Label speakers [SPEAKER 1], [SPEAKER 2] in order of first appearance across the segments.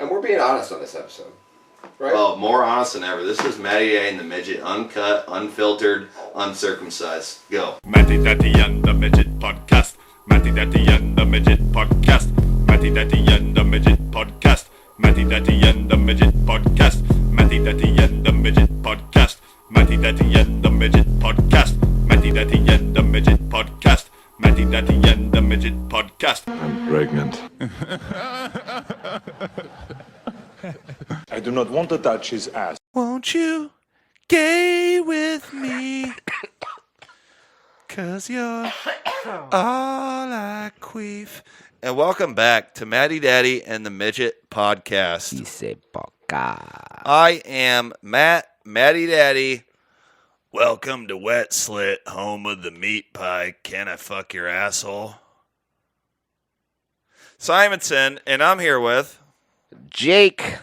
[SPEAKER 1] And we're being honest on this episode. Right?
[SPEAKER 2] Well, more honest than ever. This is Matty A and the Midget, uncut, unfiltered, uncircumcised. Go.
[SPEAKER 3] Matty Daddy and the Midget Podcast. Matty Daddy and the Midget Podcast. Matty Daddy and the Midget Podcast. Matty Daddy and the Midget Podcast. Matty Daddy and the Midget Podcast. Matty Daddy and the Midget Podcast. Matty Daddy and the Midget Podcast. Matty Daddy and the Midget Podcast.
[SPEAKER 4] I'm pregnant. I do not want to touch his ass.
[SPEAKER 3] Won't you gay with me? 'Cause you're all I queef.
[SPEAKER 2] And welcome back to Matty Daddy and the Midget Podcast.
[SPEAKER 1] Dice poca.
[SPEAKER 2] I am Matty Daddy. Welcome to Wet Slit, home of the meat pie. Can I fuck your asshole? Simonson, and I'm here with...
[SPEAKER 1] Jake.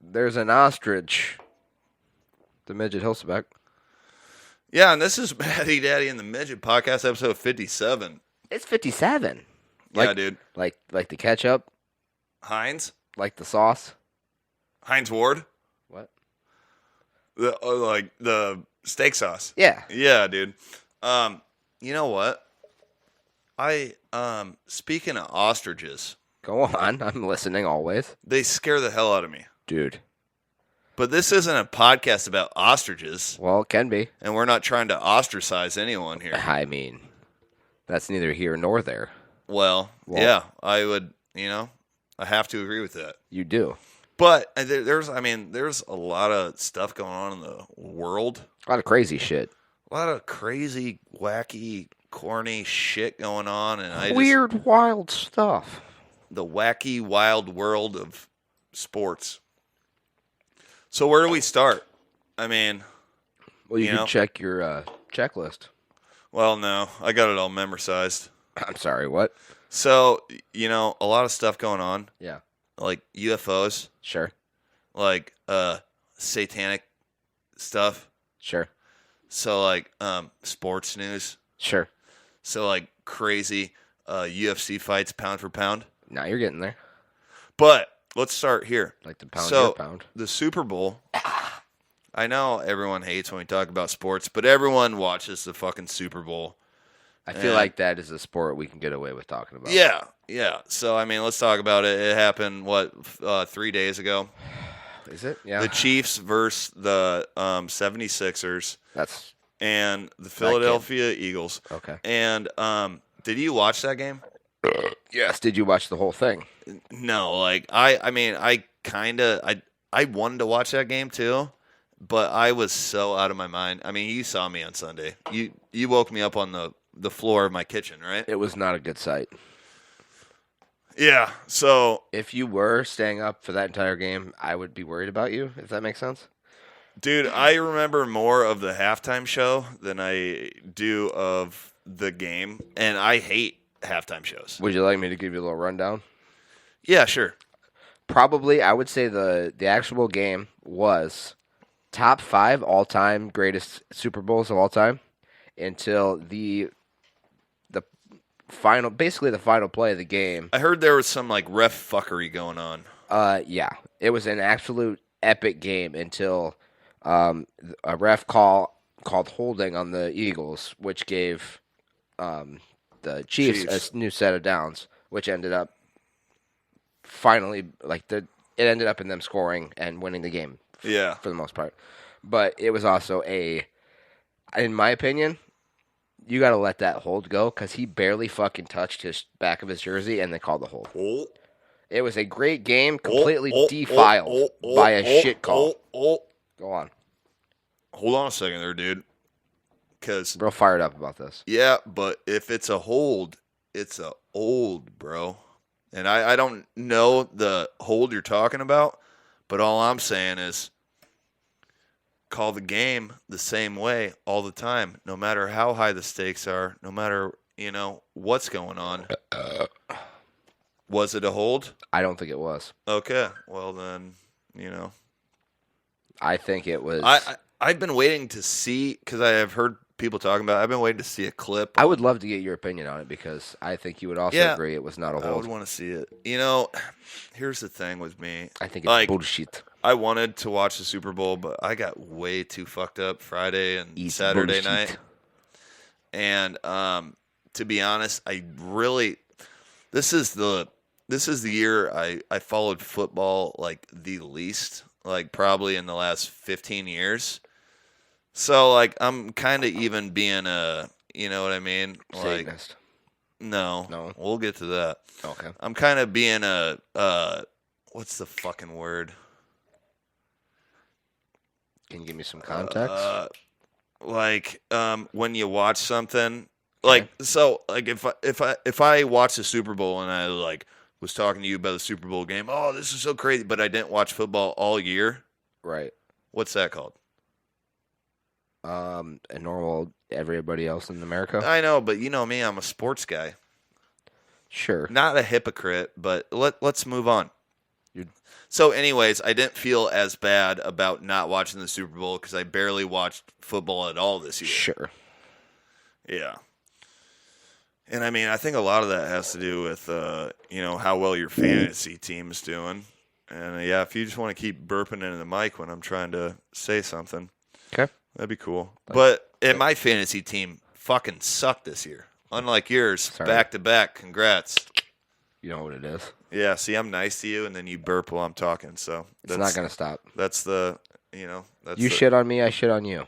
[SPEAKER 1] There's an ostrich. The Midget Hilsebeck.
[SPEAKER 2] Yeah, and this is Matty Daddy and the Midget Podcast, episode 57.
[SPEAKER 1] It's 57.
[SPEAKER 2] Yeah, dude.
[SPEAKER 1] Like the ketchup?
[SPEAKER 2] Heinz?
[SPEAKER 1] Like the sauce?
[SPEAKER 2] Heinz Ward?
[SPEAKER 1] What?
[SPEAKER 2] Like the steak sauce.
[SPEAKER 1] Yeah.
[SPEAKER 2] Yeah, dude. You know what? Speaking of ostriches,
[SPEAKER 1] Go on. I'm listening always.
[SPEAKER 2] they scare the hell out of me.
[SPEAKER 1] Dude.
[SPEAKER 2] But this isn't a podcast about ostriches,
[SPEAKER 1] Well, it can be.
[SPEAKER 2] and we're not trying to ostracize anyone here.
[SPEAKER 1] I mean, that's neither here nor there.
[SPEAKER 2] Well,
[SPEAKER 1] Well-
[SPEAKER 2] yeah, I would, I have to agree with that.
[SPEAKER 1] You do.
[SPEAKER 2] But there's a lot of stuff going on in the world.
[SPEAKER 1] A lot of crazy shit.
[SPEAKER 2] A lot of crazy, wacky, corny shit going on, and
[SPEAKER 1] Weird, wild stuff.
[SPEAKER 2] the wacky, wild world of sports. So where do we start? I mean,
[SPEAKER 1] Well, you
[SPEAKER 2] You
[SPEAKER 1] can
[SPEAKER 2] know?
[SPEAKER 1] check your checklist.
[SPEAKER 2] well, no, I got it all memorized.
[SPEAKER 1] I'm sorry, what?
[SPEAKER 2] So, a lot of stuff going on,
[SPEAKER 1] Yeah.
[SPEAKER 2] like UFOs,
[SPEAKER 1] Sure.
[SPEAKER 2] like satanic stuff.
[SPEAKER 1] Sure.
[SPEAKER 2] So, like sports news.
[SPEAKER 1] Sure.
[SPEAKER 2] So, like crazy UFC fights, pound for pound.
[SPEAKER 1] Now you're getting there.
[SPEAKER 2] But let's start here.
[SPEAKER 1] Like the pound
[SPEAKER 2] So,
[SPEAKER 1] your pound.
[SPEAKER 2] the Super Bowl. I know everyone hates when we talk about sports, but everyone watches the fucking Super Bowl.
[SPEAKER 1] I feel like that is a sport we can get away with talking about.
[SPEAKER 2] Yeah. So, let's talk about it. It happened, 3 days ago?
[SPEAKER 1] Is it? Yeah.
[SPEAKER 2] The Chiefs versus the 76ers
[SPEAKER 1] That's
[SPEAKER 2] and the Philadelphia Eagles.
[SPEAKER 1] okay.
[SPEAKER 2] And did you watch that game?
[SPEAKER 1] Yes. Did you watch the whole thing?
[SPEAKER 2] No, I wanted to watch that game too, but I was so out of my mind. I mean, you saw me on Sunday. You woke me up on the floor of my kitchen, right?
[SPEAKER 1] It was not a good sight.
[SPEAKER 2] Yeah. So,
[SPEAKER 1] If you were staying up for that entire game, I would be worried about you, if that makes sense.
[SPEAKER 2] dude, I remember more of the halftime show than I do of the game, and I hate halftime shows.
[SPEAKER 1] Would you like me to give you a little rundown?
[SPEAKER 2] Yeah, sure.
[SPEAKER 1] Probably, I would say the actual game was top 5 all-time greatest Super Bowls of all time until the final, basically the final play of the game.
[SPEAKER 2] I heard there was some ref fuckery going on.
[SPEAKER 1] Yeah, it was an absolute epic game until a ref called holding on the Eagles, which gave the Chiefs a new set of downs, which ended up finally it ended up in them scoring and winning the game.
[SPEAKER 2] Yeah.
[SPEAKER 1] For the most part. But it was also in my opinion, you got to let that hold go because he barely fucking touched his back of his jersey and they called the hold. It was a great game, completely defiled by a shit call. Go on.
[SPEAKER 2] Hold on a second there, dude. Because,
[SPEAKER 1] Real fired up about this.
[SPEAKER 2] yeah, but if it's a hold, it's a old, bro. And I don't know the hold you're talking about, but all I'm saying is call the game the same way all the time, no matter how high the stakes are, no matter, what's going on. Was it a hold?
[SPEAKER 1] I don't think it was.
[SPEAKER 2] Okay. Well, then,
[SPEAKER 1] I think it was.
[SPEAKER 2] I've been waiting to see, because I have heard people talking about. I've been waiting to see a clip.
[SPEAKER 1] I would love to get your opinion on it because I think you would also agree it was not a
[SPEAKER 2] I
[SPEAKER 1] hold.
[SPEAKER 2] would want to see it. You know, here's the thing with me.
[SPEAKER 1] I think it's bullshit.
[SPEAKER 2] I wanted to watch the Super Bowl, but I got way too fucked up Friday and Saturday night. And to be honest, this is the year I followed football like the least, like probably in the last 15 years. So like I'm kind of even being you know what I mean? Like,
[SPEAKER 1] Satanist.
[SPEAKER 2] No, we'll get to that.
[SPEAKER 1] Okay.
[SPEAKER 2] I'm kind of being what's the fucking word?
[SPEAKER 1] Can you give me some context?
[SPEAKER 2] When you watch something, if I watch the Super Bowl and I like was talking to you about the Super Bowl game, oh, this is so crazy, but I didn't watch football all year.
[SPEAKER 1] Right.
[SPEAKER 2] What's that called?
[SPEAKER 1] A normal everybody else in America.
[SPEAKER 2] I know, but you know me, I'm a sports guy.
[SPEAKER 1] Sure.
[SPEAKER 2] Not a hypocrite, but let's move on. So, anyways, I didn't feel as bad about not watching the Super Bowl because I barely watched football at all this year.
[SPEAKER 1] Sure.
[SPEAKER 2] Yeah. And I mean, I think a lot of that has to do with, how well your fantasy team is doing. And yeah, if you just want to keep burping into the mic when I'm trying to say something,
[SPEAKER 1] okay,
[SPEAKER 2] that'd be cool. But my fantasy team fucking sucked this year. Unlike yours, back to back. Congrats.
[SPEAKER 1] You know what it is.
[SPEAKER 2] Yeah, see, I'm nice to you, and then you burp while I'm talking, so
[SPEAKER 1] it's not going to stop.
[SPEAKER 2] That's the,
[SPEAKER 1] you shit on me, I shit on you.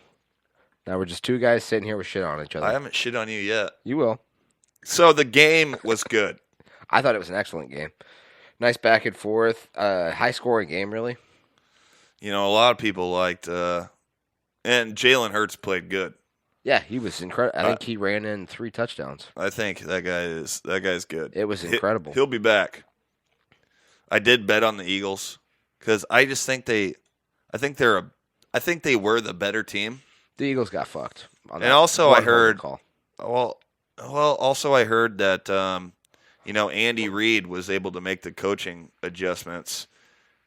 [SPEAKER 1] Now we're just two guys sitting here with shit on each other.
[SPEAKER 2] I haven't shit on you yet.
[SPEAKER 1] You will.
[SPEAKER 2] So the game was good.
[SPEAKER 1] I thought it was an excellent game. Nice back and forth, high-scoring game, really.
[SPEAKER 2] A lot of people liked, and Jalen Hurts played good.
[SPEAKER 1] Yeah, he was incredible. I think he ran in 3 touchdowns.
[SPEAKER 2] I think that guy's good.
[SPEAKER 1] It was incredible.
[SPEAKER 2] He'll be back. I did bet on the Eagles because I just think they were the better team.
[SPEAKER 1] The Eagles got fucked.
[SPEAKER 2] And also I heard, also I heard that Andy Reid was able to make the coaching adjustments,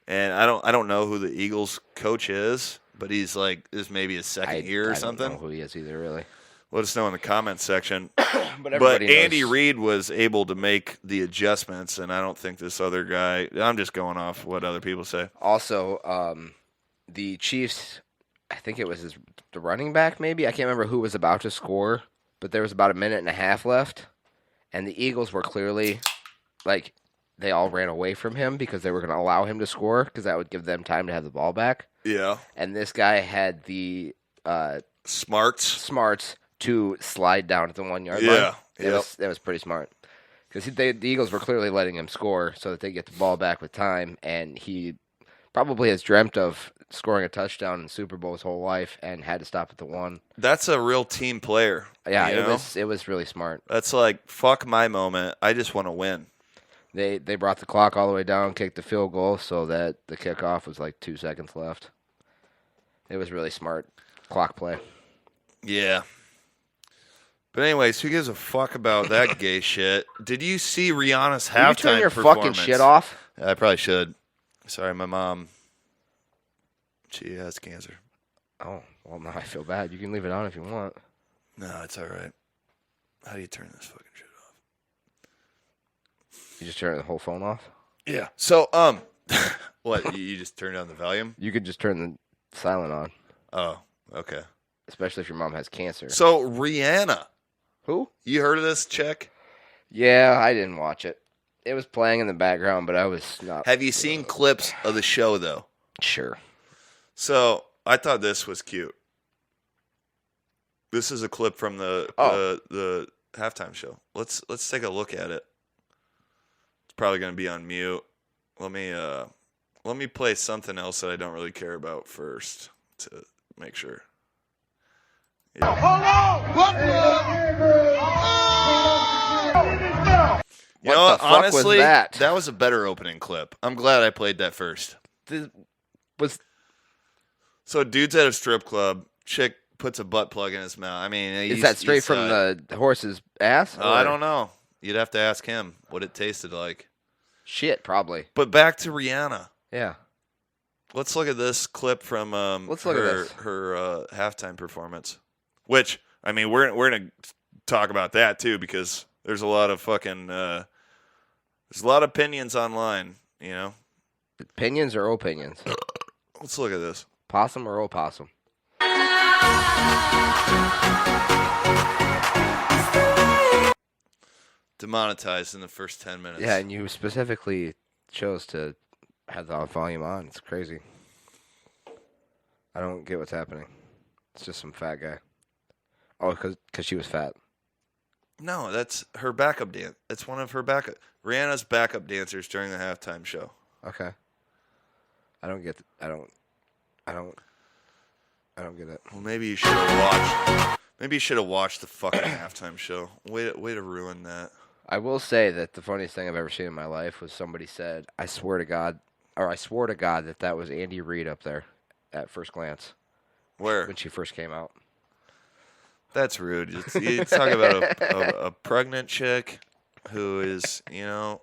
[SPEAKER 2] and I don't know who the Eagles coach is. But he's like, this may be his second year or something.
[SPEAKER 1] I don't know who he is either, really.
[SPEAKER 2] Let us know in the comments section.
[SPEAKER 1] but
[SPEAKER 2] Andy Reid was able to make the adjustments, and I don't think this other guy. I'm just going off what other people say.
[SPEAKER 1] Also, the Chiefs, I think it was the running back, maybe. I can't remember who was about to score, but there was about a minute and a half left, and the Eagles were clearly like they all ran away from him because they were going to allow him to score because that would give them time to have the ball back.
[SPEAKER 2] Yeah.
[SPEAKER 1] And this guy had the
[SPEAKER 2] smarts
[SPEAKER 1] to slide down at the 1 yard line. That was pretty smart. Because the Eagles were clearly letting him score so that they get the ball back with time. And he probably has dreamt of scoring a touchdown in the Super Bowl his whole life and had to stop at the 1.
[SPEAKER 2] That's a real team player.
[SPEAKER 1] Yeah, it was really smart.
[SPEAKER 2] That's like, fuck my moment. I just want to win.
[SPEAKER 1] They brought the clock all the way down, kicked the field goal so that the kickoff was like 2 seconds left. It was really smart clock play.
[SPEAKER 2] Yeah. But anyways, who gives a fuck about that gay shit? Did you see Rihanna's halftime performance?
[SPEAKER 1] Turn your fucking shit off?
[SPEAKER 2] I probably should. Sorry, my mom. She has cancer.
[SPEAKER 1] Oh, well, now I feel bad. You can leave it on if you want.
[SPEAKER 2] No, it's all right. How do you turn this fucking shit off?
[SPEAKER 1] You just turn the whole phone off?
[SPEAKER 2] Yeah. So, what? You just turn down the volume?
[SPEAKER 1] You could just turn the silent on.
[SPEAKER 2] Oh, okay.
[SPEAKER 1] Especially if your mom has cancer.
[SPEAKER 2] So, Rihanna.
[SPEAKER 1] Who?
[SPEAKER 2] You heard of this chick?
[SPEAKER 1] Yeah, I didn't watch it. It was playing in the background, but I was not.
[SPEAKER 2] Have you seen clips of the show, though?
[SPEAKER 1] Sure.
[SPEAKER 2] So, I thought this was cute. This is a clip from the halftime show. Let's take a look at it. It's probably going to be on mute. Let me play something else that I don't really care about first to make sure. Yeah. You know what? Honestly, that was a better opening clip. I'm glad I played that first. So dude's at a strip club. Chick puts a butt plug in his mouth. I mean,
[SPEAKER 1] is that straight from the horse's ass?
[SPEAKER 2] I don't know. You'd have to ask him what it tasted like.
[SPEAKER 1] Shit, probably.
[SPEAKER 2] But back to Rihanna.
[SPEAKER 1] Yeah.
[SPEAKER 2] Let's look at this clip from her halftime performance. Which I mean, we're gonna talk about that too because there's a lot of fucking there's a lot of opinions online. You know,
[SPEAKER 1] Opinions or opinions?
[SPEAKER 2] let's look at this.
[SPEAKER 1] Possum or opossum?
[SPEAKER 2] Demonetized in the first 10 minutes.
[SPEAKER 1] Yeah, and you specifically chose to have the volume on. It's crazy. I don't get what's happening. It's just some fat guy. Oh, because she was fat.
[SPEAKER 2] No, that's her backup dance. That's one of her backup. Rihanna's backup dancers during the halftime show.
[SPEAKER 1] Okay. I don't get. I don't get it.
[SPEAKER 2] Well, maybe you should have watched. Maybe you should have watched the fucking halftime show. Way to ruin that.
[SPEAKER 1] I will say that the funniest thing I've ever seen in my life was somebody said, I swore to God that was Andy Reid up there at first glance.
[SPEAKER 2] Where?
[SPEAKER 1] When she first came out.
[SPEAKER 2] That's rude. You're talking about a pregnant chick who is, you know.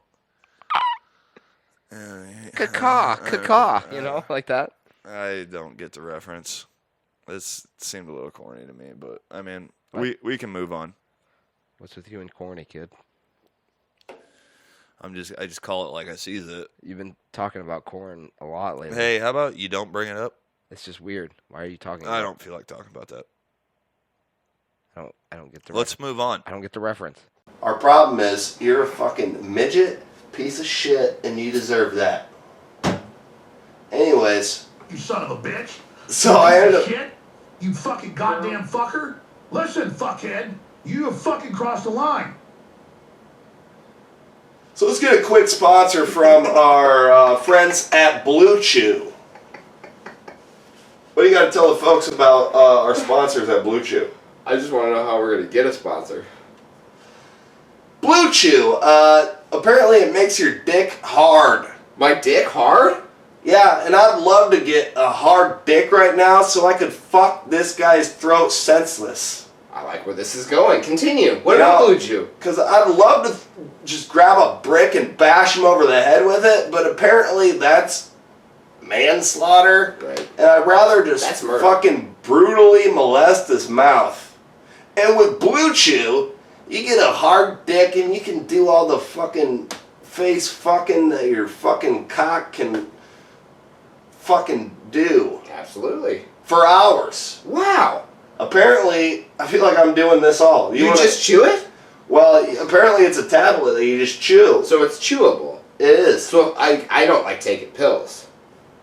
[SPEAKER 1] Caw, you know, like that.
[SPEAKER 2] I don't get the reference. This seemed a little corny to me, but I mean, we can move on.
[SPEAKER 1] What's with you and corny, kid?
[SPEAKER 2] I just call it like I sees it.
[SPEAKER 1] You've been talking about corn a lot lately.
[SPEAKER 2] Hey, how about you don't bring it up?
[SPEAKER 1] It's just weird. Why are you talking about
[SPEAKER 2] I don't feel like talking about that.
[SPEAKER 1] I don't get the
[SPEAKER 2] Let's move on.
[SPEAKER 1] I don't get the reference.
[SPEAKER 5] Our problem is you're a fucking midget, piece of shit, and you deserve that. Anyways.
[SPEAKER 6] You son of a bitch.
[SPEAKER 5] So I ended up...
[SPEAKER 6] Shit. You fucking goddamn fucker. Listen, fuckhead. You have fucking crossed the line.
[SPEAKER 5] So let's get a quick sponsor from our friends at Blue Chew. What do you got to tell the folks about our sponsors at Blue Chew?
[SPEAKER 7] I just want to know how we're going to get a sponsor.
[SPEAKER 5] Blue Chew. Apparently it makes your dick hard.
[SPEAKER 7] My dick hard?
[SPEAKER 5] Yeah, and I'd love to get a hard dick right now so I could fuck this guy's throat senseless.
[SPEAKER 7] I like where this is going. Continue. What about Blue Chew?
[SPEAKER 5] Because I'd love to just grab a brick and bash him over the head with it, but apparently that's manslaughter.
[SPEAKER 7] Right.
[SPEAKER 5] And I'd rather just fucking brutally molest his mouth. And with Blue Chew, you get a hard dick and you can do all the fucking face fucking that your fucking cock can fucking do.
[SPEAKER 7] Absolutely.
[SPEAKER 5] For hours.
[SPEAKER 7] Wow.
[SPEAKER 5] Apparently, I feel like I'm doing this all.
[SPEAKER 7] You just chew it?
[SPEAKER 5] Well, apparently it's a tablet that you just chew.
[SPEAKER 7] So it's chewable?
[SPEAKER 5] It is.
[SPEAKER 7] So I don't like taking pills.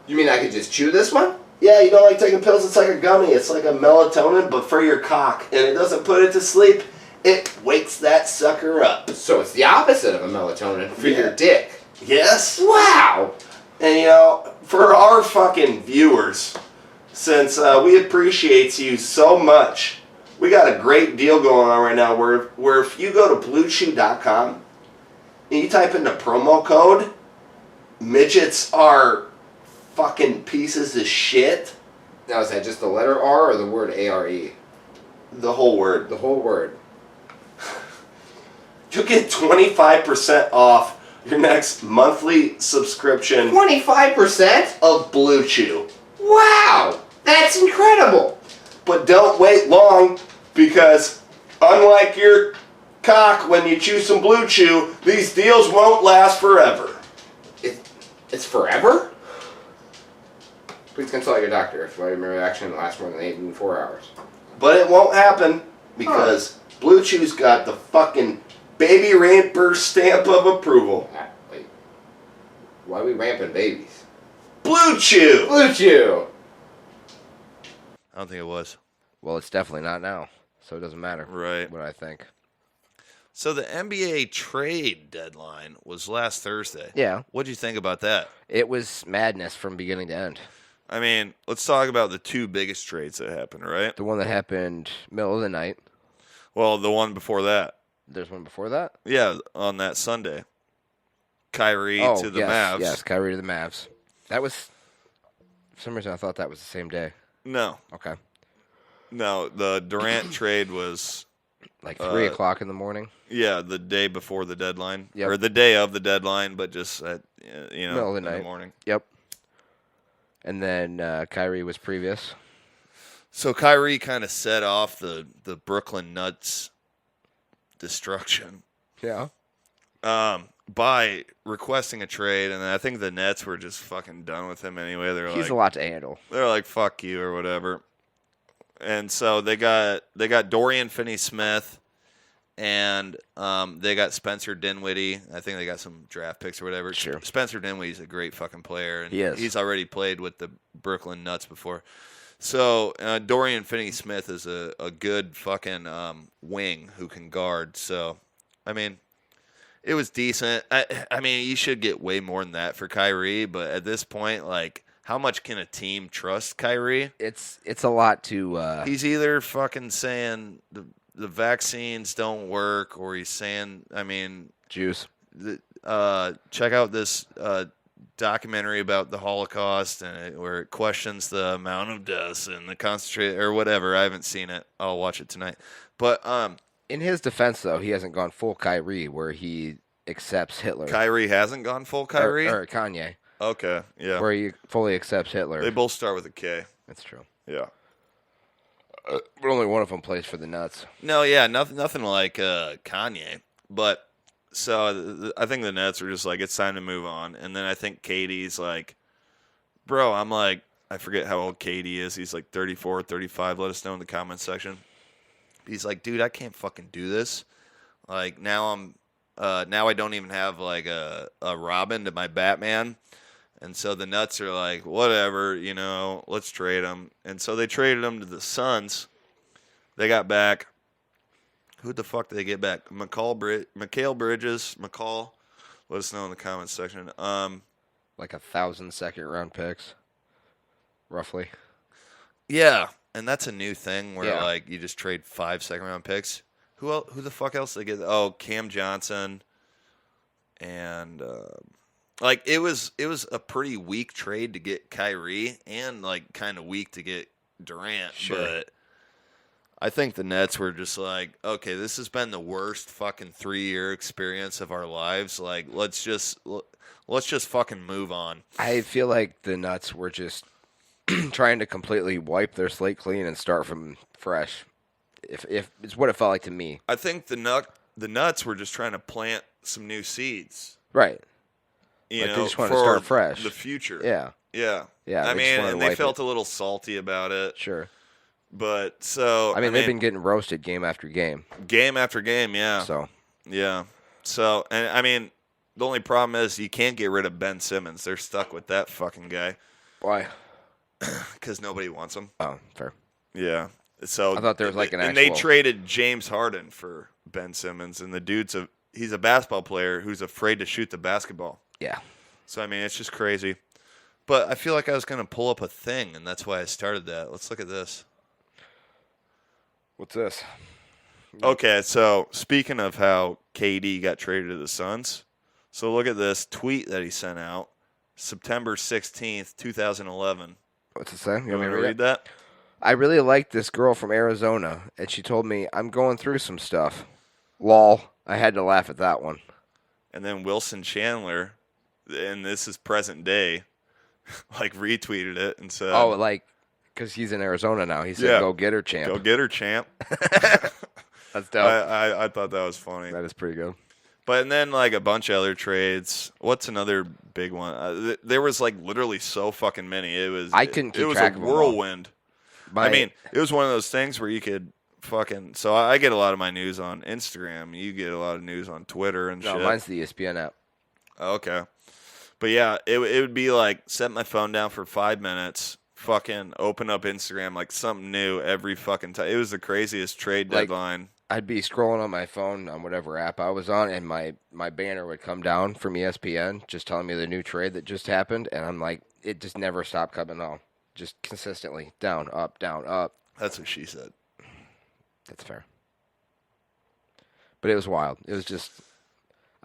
[SPEAKER 7] You mean I could just chew this one?
[SPEAKER 5] Yeah, you don't like taking pills? It's like a gummy. It's like a melatonin, but for your cock. And it doesn't put it to sleep. It wakes that sucker up.
[SPEAKER 7] So it's the opposite of a melatonin for your dick.
[SPEAKER 5] Yes.
[SPEAKER 7] Wow.
[SPEAKER 5] And you know, for our fucking viewers, since we appreciate you so much, we got a great deal going on right now where if you go to bluechew.com and you type in the promo code, midgets are fucking pieces of shit.
[SPEAKER 7] Now is that just the letter R or the word A-R-E?
[SPEAKER 5] The whole word.
[SPEAKER 7] The whole word.
[SPEAKER 5] You'll get 25% off your next monthly subscription.
[SPEAKER 7] 25%?
[SPEAKER 5] Of Blue Chew.
[SPEAKER 7] Wow! That's incredible!
[SPEAKER 5] But don't wait long, because unlike your cock when you chew some Blue Chew, these deals won't last forever.
[SPEAKER 7] It's forever? Please consult your doctor if your reaction lasts more than 84 hours.
[SPEAKER 5] But it won't happen, because Blue Chew's got the fucking baby ramper stamp of approval.
[SPEAKER 7] Wait. Why are we ramping babies?
[SPEAKER 5] Blue Chew!
[SPEAKER 7] Blue Chew!
[SPEAKER 2] I don't think it was.
[SPEAKER 1] Well, it's definitely not now, so it doesn't matter.
[SPEAKER 2] Right.
[SPEAKER 1] What I think.
[SPEAKER 2] So the NBA trade deadline was last Thursday.
[SPEAKER 1] Yeah.
[SPEAKER 2] What'd you think about that?
[SPEAKER 1] It was madness from beginning to end.
[SPEAKER 2] I mean, let's talk about the two biggest trades that happened, right?
[SPEAKER 1] The one that happened middle of the night.
[SPEAKER 2] Well, the one before that.
[SPEAKER 1] There's one before that?
[SPEAKER 2] Yeah, on that Sunday. Kyrie to the Mavs.
[SPEAKER 1] Yes, Kyrie to the Mavs. That was, for some reason, I thought that was the same day.
[SPEAKER 2] No.
[SPEAKER 1] Okay.
[SPEAKER 2] No, the Durant trade was...
[SPEAKER 1] Like 3 o'clock in the morning?
[SPEAKER 2] Yeah, the day before the deadline.
[SPEAKER 1] Yep.
[SPEAKER 2] Or the day of the deadline, but just at,
[SPEAKER 1] middle of the night.
[SPEAKER 2] In the morning.
[SPEAKER 1] Yep. And then Kyrie was previous.
[SPEAKER 2] So Kyrie kind of set off the Brooklyn Nuts destruction
[SPEAKER 1] Yeah.
[SPEAKER 2] by requesting a trade, and I think the Nets were just fucking done with him anyway.
[SPEAKER 1] He's a lot to handle.
[SPEAKER 2] They're like, fuck you or whatever. And so they got Dorian Finney-Smith, and they got Spencer Dinwiddie. I think they got some draft picks or whatever.
[SPEAKER 1] Sure.
[SPEAKER 2] Spencer Dinwiddie's a great fucking player, and
[SPEAKER 1] He is.
[SPEAKER 2] he's already played with the Brooklyn Nuts before. So Dorian Finney-Smith is a good fucking wing who can guard. So, I mean, it was decent. I mean, you should get way more than that for Kyrie, but at this point, like, how much can a team trust Kyrie?
[SPEAKER 1] It's a lot to.
[SPEAKER 2] He's either fucking saying the vaccines don't work, or he's saying, I mean,
[SPEAKER 1] juice.
[SPEAKER 2] Check out this documentary about the Holocaust, where it questions the amount of deaths and the concentrate or whatever. I haven't seen it. I'll watch it tonight. But
[SPEAKER 1] in his defense, though, he hasn't gone full Kyrie, where he accepts Hitler.
[SPEAKER 2] Kyrie hasn't gone full Kyrie,
[SPEAKER 1] or Kanye.
[SPEAKER 2] Okay, yeah.
[SPEAKER 1] Where he fully accepts Hitler.
[SPEAKER 2] They both start with a K.
[SPEAKER 1] That's true.
[SPEAKER 2] Yeah.
[SPEAKER 1] But only one of them plays for the Nuts.
[SPEAKER 2] No, yeah, nothing like Kanye. But so I think the Nets are just like, it's time to move on. And then I think Katie's like, bro, I'm like, I forget how old Katie is. He's like 34, 35. Let us know in the comments section. He's like, dude, I can't fucking do this. Like, now I don't even have like a Robin to my Batman. And so the Nuts are like, whatever, let's trade him. And so they traded him to the Suns. They got back. Who the fuck did they get back? Mikal Bridges. McCall. Let us know in the comments section.
[SPEAKER 1] Like 1,000 second-round picks, roughly.
[SPEAKER 2] Yeah, and that's a new thing where
[SPEAKER 1] Yeah.
[SPEAKER 2] like you just trade 5 second-round picks. Who the fuck else did they get? Oh, Cam Johnson. And like it was a pretty weak trade to get Kyrie, and like kind of weak to get Durant.
[SPEAKER 1] Sure.
[SPEAKER 2] But I think the Nets were just like, okay, this has been the worst fucking 3-year experience of our lives. Like, let's just fucking move on.
[SPEAKER 1] I feel like the Nuts were just trying to completely wipe their slate clean and start from fresh. If it's what it felt like to me.
[SPEAKER 2] I think the Nuts were just trying to plant some new seeds.
[SPEAKER 1] Right.
[SPEAKER 2] You
[SPEAKER 1] Like
[SPEAKER 2] know,
[SPEAKER 1] they just wanted
[SPEAKER 2] for
[SPEAKER 1] to start fresh.
[SPEAKER 2] the future.
[SPEAKER 1] Yeah.
[SPEAKER 2] Yeah.
[SPEAKER 1] Yeah,
[SPEAKER 2] I
[SPEAKER 1] they just
[SPEAKER 2] mean,
[SPEAKER 1] wanted
[SPEAKER 2] and
[SPEAKER 1] to
[SPEAKER 2] they
[SPEAKER 1] wipe
[SPEAKER 2] felt
[SPEAKER 1] it.
[SPEAKER 2] a little salty about it.
[SPEAKER 1] Sure.
[SPEAKER 2] But so
[SPEAKER 1] I mean, they've been getting roasted game after game.
[SPEAKER 2] game after game, yeah.
[SPEAKER 1] So
[SPEAKER 2] Yeah. So, and I mean, the only problem is you can't get rid of Ben Simmons. They're stuck with that fucking guy
[SPEAKER 1] why?
[SPEAKER 2] because nobody wants him.
[SPEAKER 1] Oh, fair.
[SPEAKER 2] Yeah. So
[SPEAKER 1] I thought there was like an
[SPEAKER 2] and they
[SPEAKER 1] actual-
[SPEAKER 2] traded James Harden for Ben Simmons, and the dude's he's a basketball player who's afraid to shoot the basketball.
[SPEAKER 1] Yeah.
[SPEAKER 2] So I mean, it's just crazy. But I feel like I was going to pull up a thing, and that's why I started that. Let's look at this.
[SPEAKER 1] What's this?
[SPEAKER 2] Okay, so speaking of how KD got traded to the Suns, so look at this tweet that he sent out September 16th, 2011.
[SPEAKER 1] What's it say?
[SPEAKER 2] You want me to read that?
[SPEAKER 1] I really like this girl from Arizona, and she told me, I'm going through some stuff. Lol. I had to laugh at that one.
[SPEAKER 2] And then Wilson Chandler, and this is present day, like retweeted it and said,
[SPEAKER 1] Oh, like, because he's in Arizona now. He said,
[SPEAKER 2] Yeah.
[SPEAKER 1] go get her, champ.
[SPEAKER 2] go get her, champ.
[SPEAKER 1] That's dope.
[SPEAKER 2] I thought that was funny.
[SPEAKER 1] That is pretty good.
[SPEAKER 2] But and then like a bunch of other trades. What's another big one? There was like literally so fucking many.
[SPEAKER 1] I couldn't keep
[SPEAKER 2] It was
[SPEAKER 1] track
[SPEAKER 2] a
[SPEAKER 1] of them all.
[SPEAKER 2] whirlwind. I mean, it was one of those things where you could fucking. So I get a lot of my news on Instagram. You get a lot of news on Twitter and
[SPEAKER 1] no,
[SPEAKER 2] shit.
[SPEAKER 1] mine's the ESPN app.
[SPEAKER 2] Okay. But yeah, it would be like set my phone down for 5 minutes, fucking open up Instagram like something new every fucking time. It was the craziest trade
[SPEAKER 1] Like-
[SPEAKER 2] deadline.
[SPEAKER 1] I'd be scrolling on my phone on whatever app I was on, and my banner would come down from ESPN just telling me the new trade that just happened, and I'm like, it just never stopped coming on. Just consistently down, up, down, up.
[SPEAKER 2] That's what she said.
[SPEAKER 1] That's fair. But it was wild. It was just,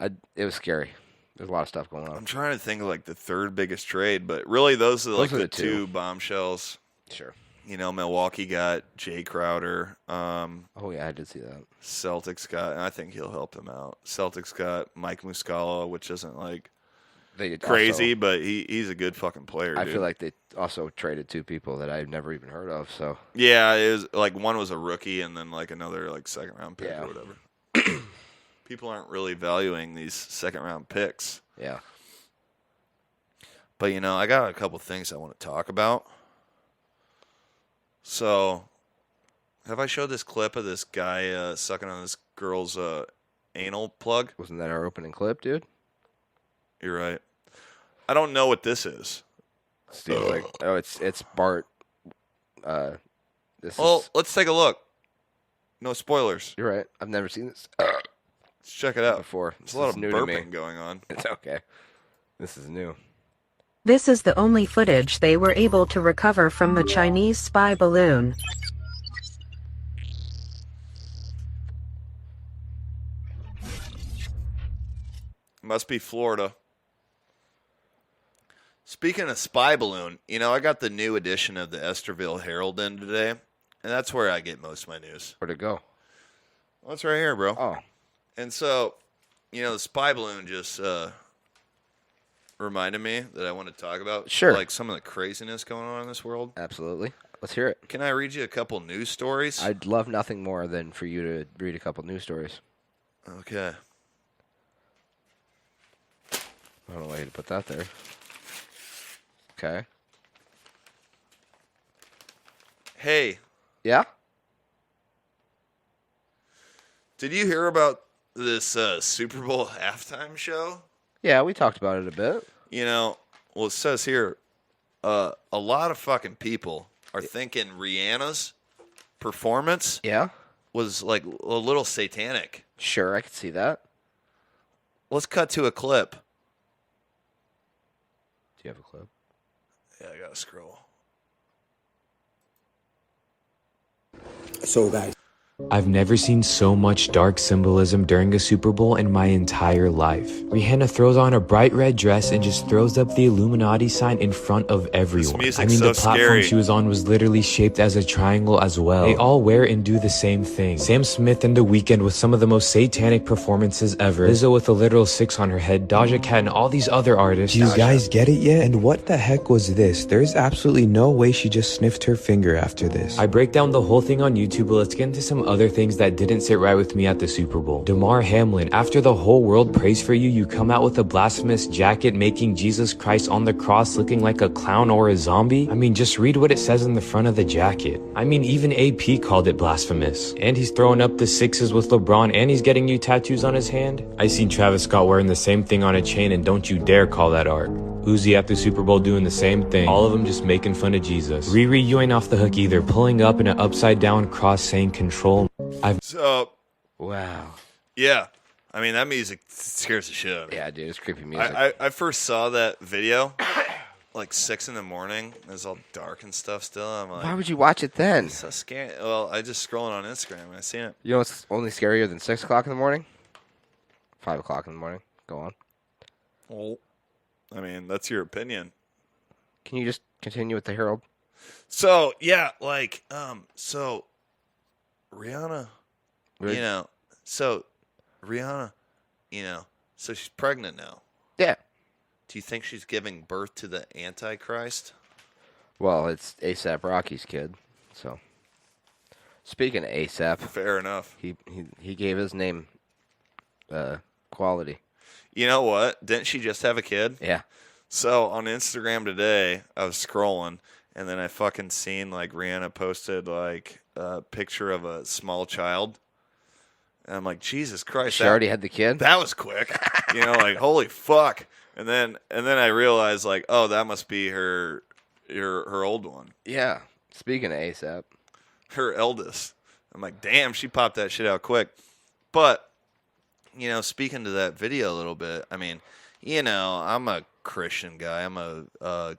[SPEAKER 1] it was scary. There's a lot of stuff going
[SPEAKER 2] I'm
[SPEAKER 1] on.
[SPEAKER 2] trying to think of like the third biggest trade, but really those are like
[SPEAKER 1] Those are
[SPEAKER 2] the
[SPEAKER 1] the two.
[SPEAKER 2] two bombshells.
[SPEAKER 1] Sure.
[SPEAKER 2] You know, Milwaukee got Jay Crowder.
[SPEAKER 1] Oh, yeah, I did see that.
[SPEAKER 2] Celtics got, and I think he'll help them out. Celtics got Mike Muscala, which isn't like
[SPEAKER 1] They
[SPEAKER 2] crazy,
[SPEAKER 1] also,
[SPEAKER 2] but he's a good fucking player.
[SPEAKER 1] I
[SPEAKER 2] dude.
[SPEAKER 1] feel like they also traded 2 people that I've never even heard of. So
[SPEAKER 2] Yeah, it was like one was a rookie and then like another like second round pick
[SPEAKER 1] Yeah.
[SPEAKER 2] or whatever. People aren't really valuing these second round picks.
[SPEAKER 1] yeah,
[SPEAKER 2] But I got a couple things I want to talk about. So, have I showed this clip of this guy sucking on this girl's anal plug?
[SPEAKER 1] wasn't that our opening clip, dude?
[SPEAKER 2] You're right. I don't know what this is.
[SPEAKER 1] Seems like it's Bart. This
[SPEAKER 2] Well,
[SPEAKER 1] is
[SPEAKER 2] let's take a look. No spoilers.
[SPEAKER 1] you're right. I've never seen this
[SPEAKER 2] Let's check it out.
[SPEAKER 1] before.
[SPEAKER 2] There's a lot of
[SPEAKER 1] new to me.
[SPEAKER 2] burping going on.
[SPEAKER 1] It's okay. This is new.
[SPEAKER 8] This is the only footage they were able to recover from the Chinese spy balloon.
[SPEAKER 2] Must be Florida. Speaking of spy balloon, I got the new edition of the Esterville Herald in today, and that's where I get most of my news.
[SPEAKER 1] Where'd it go?
[SPEAKER 2] Well, it's right here, bro.
[SPEAKER 1] Oh,
[SPEAKER 2] And so, the spy balloon just reminded me that I want to talk about
[SPEAKER 1] Sure.
[SPEAKER 2] like some of the craziness going on in this world.
[SPEAKER 1] absolutely. Let's hear it.
[SPEAKER 2] Can I read you a couple news stories?
[SPEAKER 1] I'd love nothing more than for you to read a couple news stories.
[SPEAKER 2] Okay.
[SPEAKER 1] I don't know why you to put that there. Okay.
[SPEAKER 2] Hey,
[SPEAKER 1] Yeah?
[SPEAKER 2] did you hear about this Super Bowl halftime show?
[SPEAKER 1] Yeah, we talked about it a bit.
[SPEAKER 2] Well, it says here, a lot of fucking people are thinking Rihanna's performance
[SPEAKER 1] Yeah?
[SPEAKER 2] was like a little satanic.
[SPEAKER 1] Sure, I could see that.
[SPEAKER 2] Let's cut to a clip.
[SPEAKER 1] Do you have a clip?
[SPEAKER 2] Yeah, I gotta scroll.
[SPEAKER 9] So, guys,
[SPEAKER 10] I've never seen so much dark symbolism during a Super Bowl in my entire life. Rihanna throws on a bright red dress and just throws up the Illuminati sign in front of everyone.
[SPEAKER 2] music's
[SPEAKER 10] I mean,
[SPEAKER 2] so
[SPEAKER 10] the platform
[SPEAKER 2] scary.
[SPEAKER 10] she was on was literally shaped as a triangle as well. They all wear and do the same thing. Sam Smith and The Weeknd with some of the most satanic performances ever. Lizzo with a literal 6 on her head. Doja Cat and all these other artists.
[SPEAKER 9] do you guys get it yet? And what the heck was this? There's absolutely no way she just sniffed her finger after this.
[SPEAKER 10] I break down the whole thing on YouTube, but let's get into some other things that didn't sit right with me at the Super Bowl. Damar Hamlin, after the whole world prays for you, you come out with a blasphemous jacket making Jesus Christ on the cross looking like a clown or a zombie? I mean, just read what it says in the front of the jacket. I mean, even AP called it blasphemous. And he's throwing up the 6s with LeBron and he's getting you tattoos on his hand? I seen Travis Scott wearing the same thing on a chain and don't you dare call that art. Uzi at the Super Bowl doing the same thing. All of them just making fun of Jesus. Riri, you ain't off the hook either. Pulling up in an upside down cross saying control.
[SPEAKER 2] So,
[SPEAKER 1] Wow.
[SPEAKER 2] yeah. I mean, that music scares the shit out of me.
[SPEAKER 1] Yeah, dude, it's creepy music.
[SPEAKER 2] I first saw that video like 6 in the morning. It was all dark and stuff still. I'm like,
[SPEAKER 1] Why would you watch it then?
[SPEAKER 2] so scary. Well, I just scrolling on Instagram and I seen it.
[SPEAKER 1] You know what's only scarier than 6 o'clock in the morning? 5 o'clock in the morning. Go on.
[SPEAKER 2] Well, I mean, that's your opinion.
[SPEAKER 1] Can you just continue with the Herald?
[SPEAKER 2] So, yeah, like, so Rihanna,
[SPEAKER 1] Really?
[SPEAKER 2] so Rihanna, so she's pregnant now.
[SPEAKER 1] Yeah.
[SPEAKER 2] Do you think she's giving birth to the Antichrist?
[SPEAKER 1] Well, it's ASAP Rocky's kid. So, speaking of ASAP,
[SPEAKER 2] Fair enough.
[SPEAKER 1] he gave his name quality.
[SPEAKER 2] You know what? Didn't she just have a kid?
[SPEAKER 1] Yeah.
[SPEAKER 2] So on Instagram today, I was scrolling, and then I fucking seen like Rihanna posted like a picture of a small child, and I'm like, Jesus Christ,
[SPEAKER 1] She already had the kid?
[SPEAKER 2] that was quick, like holy fuck. And then I realized like, oh, that must be her old one,
[SPEAKER 1] Yeah. Speaking of ASAP.
[SPEAKER 2] her eldest. I'm like, damn, she popped that shit out quick. But speaking to that video a little bit, I mean, I'm a Christian guy. I'm a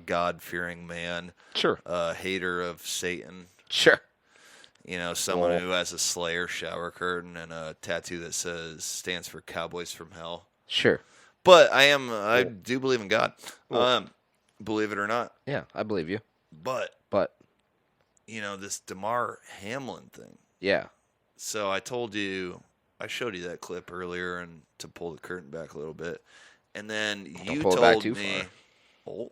[SPEAKER 2] God-fearing man.
[SPEAKER 1] Sure.
[SPEAKER 2] A hater of Satan.
[SPEAKER 1] Sure.
[SPEAKER 2] Someone
[SPEAKER 1] Well-
[SPEAKER 2] who has a Slayer shower curtain and a tattoo that stands for Cowboys from Hell.
[SPEAKER 1] Sure.
[SPEAKER 2] But I do believe in God. Believe it or not.
[SPEAKER 1] Yeah, I believe you.
[SPEAKER 2] But
[SPEAKER 1] But,
[SPEAKER 2] this Damar Hamlin thing.
[SPEAKER 1] yeah.
[SPEAKER 2] So I showed you that clip earlier and to pull the curtain back a little bit. And then
[SPEAKER 1] Don't
[SPEAKER 2] you
[SPEAKER 1] pull it back
[SPEAKER 2] told
[SPEAKER 1] too
[SPEAKER 2] me,
[SPEAKER 1] far.
[SPEAKER 2] hold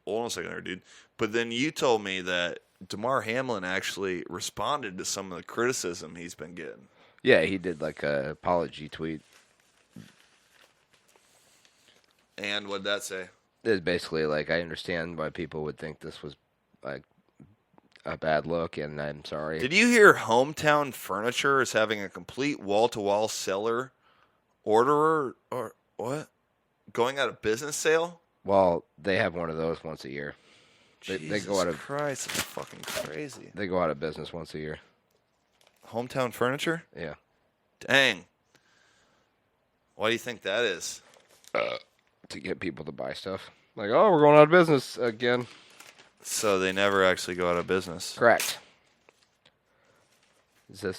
[SPEAKER 2] on a second there, dude. But then you told me that Damar Hamlin actually responded to some of the criticism he's been getting.
[SPEAKER 1] Yeah, he did like a apology tweet.
[SPEAKER 2] And what'd that say?
[SPEAKER 1] It's basically like, I understand why people would think this was like a bad look, and I'm sorry.
[SPEAKER 2] Did you hear Hometown Furniture is having a complete wall-to-wall seller orderer or what? Going out of business sale?
[SPEAKER 1] Well, they have one of those once a year. They go out of
[SPEAKER 2] Christ, that's fucking crazy.
[SPEAKER 1] They go out of business once a year.
[SPEAKER 2] Hometown Furniture?
[SPEAKER 1] Yeah.
[SPEAKER 2] Dang. Why do you think that is?
[SPEAKER 1] To get people to buy stuff. Like, oh, we're going out of business again.
[SPEAKER 2] So they never actually go out of business.
[SPEAKER 1] Correct. Can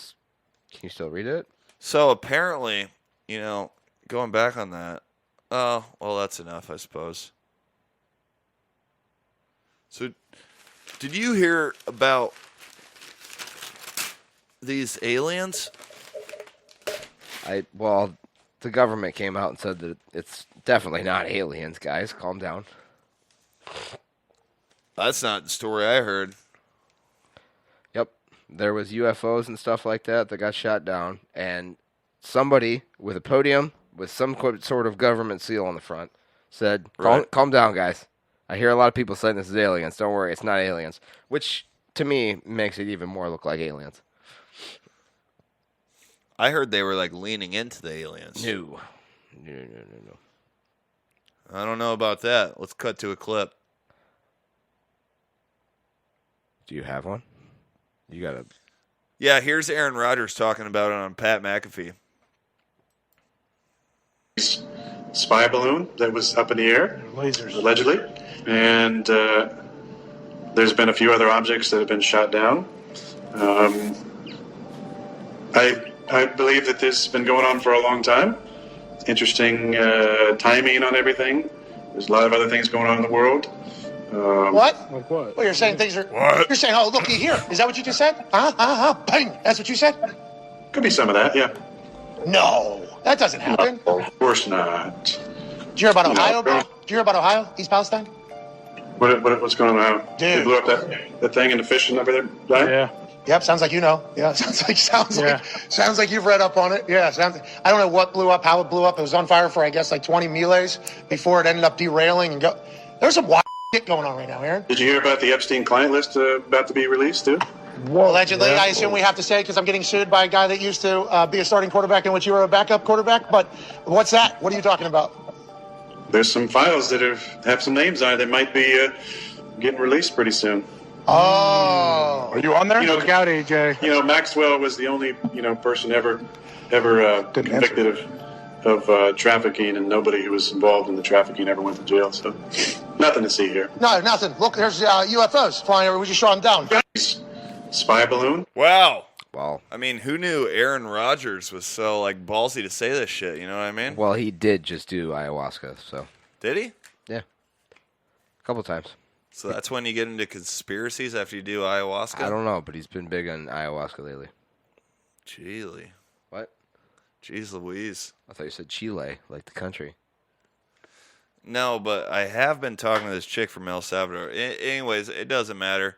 [SPEAKER 1] you still read it?
[SPEAKER 2] So apparently, going back on that, oh, well, that's enough, I suppose. So, did you hear about these aliens?
[SPEAKER 1] Well, the government came out and said that it's definitely not aliens, guys. Calm down.
[SPEAKER 2] That's not the story I heard.
[SPEAKER 1] Yep. There was UFOs and stuff like that got shot down, and somebody with a podium with some sort of government seal on the front said, calm down, guys. I hear a lot of people saying this is aliens. Don't worry, it's not aliens. Which, to me, makes it even more look like aliens.
[SPEAKER 2] I heard they were, leaning into the aliens.
[SPEAKER 1] No.
[SPEAKER 2] I don't know about that. Let's cut to a clip.
[SPEAKER 1] Do you have one? You gotta...
[SPEAKER 2] Yeah, here's Aaron Rodgers talking about it on Pat McAfee.
[SPEAKER 11] Spy balloon that was up in the air, lasers allegedly, and there's been a few other objects that have been shot down. I believe that this has been going on for a long time. Interesting timing on everything. There's a lot of other things going on in the world.
[SPEAKER 12] What?
[SPEAKER 11] Like what?
[SPEAKER 12] Well, you're saying things are...
[SPEAKER 11] What?
[SPEAKER 12] You're saying, oh, looky here. Is that what you just said? Bang. That's what you said?
[SPEAKER 11] Could be some of that, yeah.
[SPEAKER 12] No, that doesn't happen.
[SPEAKER 11] No, of course not.
[SPEAKER 12] Did you hear about Ohio, bro? Did you hear about Ohio, East Palestine?
[SPEAKER 11] What's going on now?
[SPEAKER 12] Dude.
[SPEAKER 11] They blew up that thing in the fishing over there, right?
[SPEAKER 12] Yeah. Yep, sounds like you know. Yeah, sounds like you've read up on it. Yeah, I don't know what blew up, how it blew up. It was on fire for, I guess, 20 melees before it ended up derailing and go. There's some wild shit going on right now, Aaron.
[SPEAKER 11] Did you hear about the Epstein client list about to be released, too?
[SPEAKER 12] Allegedly, I assume we have to say because I'm getting sued by a guy that used to be a starting quarterback in which you were a backup quarterback. But what's that? What are you talking about?
[SPEAKER 11] There's some files that have some names on it that might be getting released pretty soon.
[SPEAKER 12] Oh.
[SPEAKER 11] Are you on there? Look out, AJ. Maxwell was the only, person ever convicted of trafficking, and nobody who was involved in the trafficking ever went to jail. So nothing to see here.
[SPEAKER 12] No, nothing. Look, there's UFOs flying over. We just shot them down.
[SPEAKER 11] Spy balloon?
[SPEAKER 2] Wow.
[SPEAKER 1] Wow.
[SPEAKER 2] I mean, who knew Aaron Rodgers was so, ballsy to say this shit? You know what I mean?
[SPEAKER 1] Well, he did just do ayahuasca, so...
[SPEAKER 2] Did he?
[SPEAKER 1] Yeah. A couple times.
[SPEAKER 2] So that's when you get into conspiracies after you do ayahuasca?
[SPEAKER 1] I don't know, but he's been big on ayahuasca lately.
[SPEAKER 2] Chile.
[SPEAKER 1] What?
[SPEAKER 2] Jeez Louise.
[SPEAKER 1] I thought you said Chile, like the country.
[SPEAKER 2] No, but I have been talking to this chick from El Salvador. Anyways, it doesn't matter.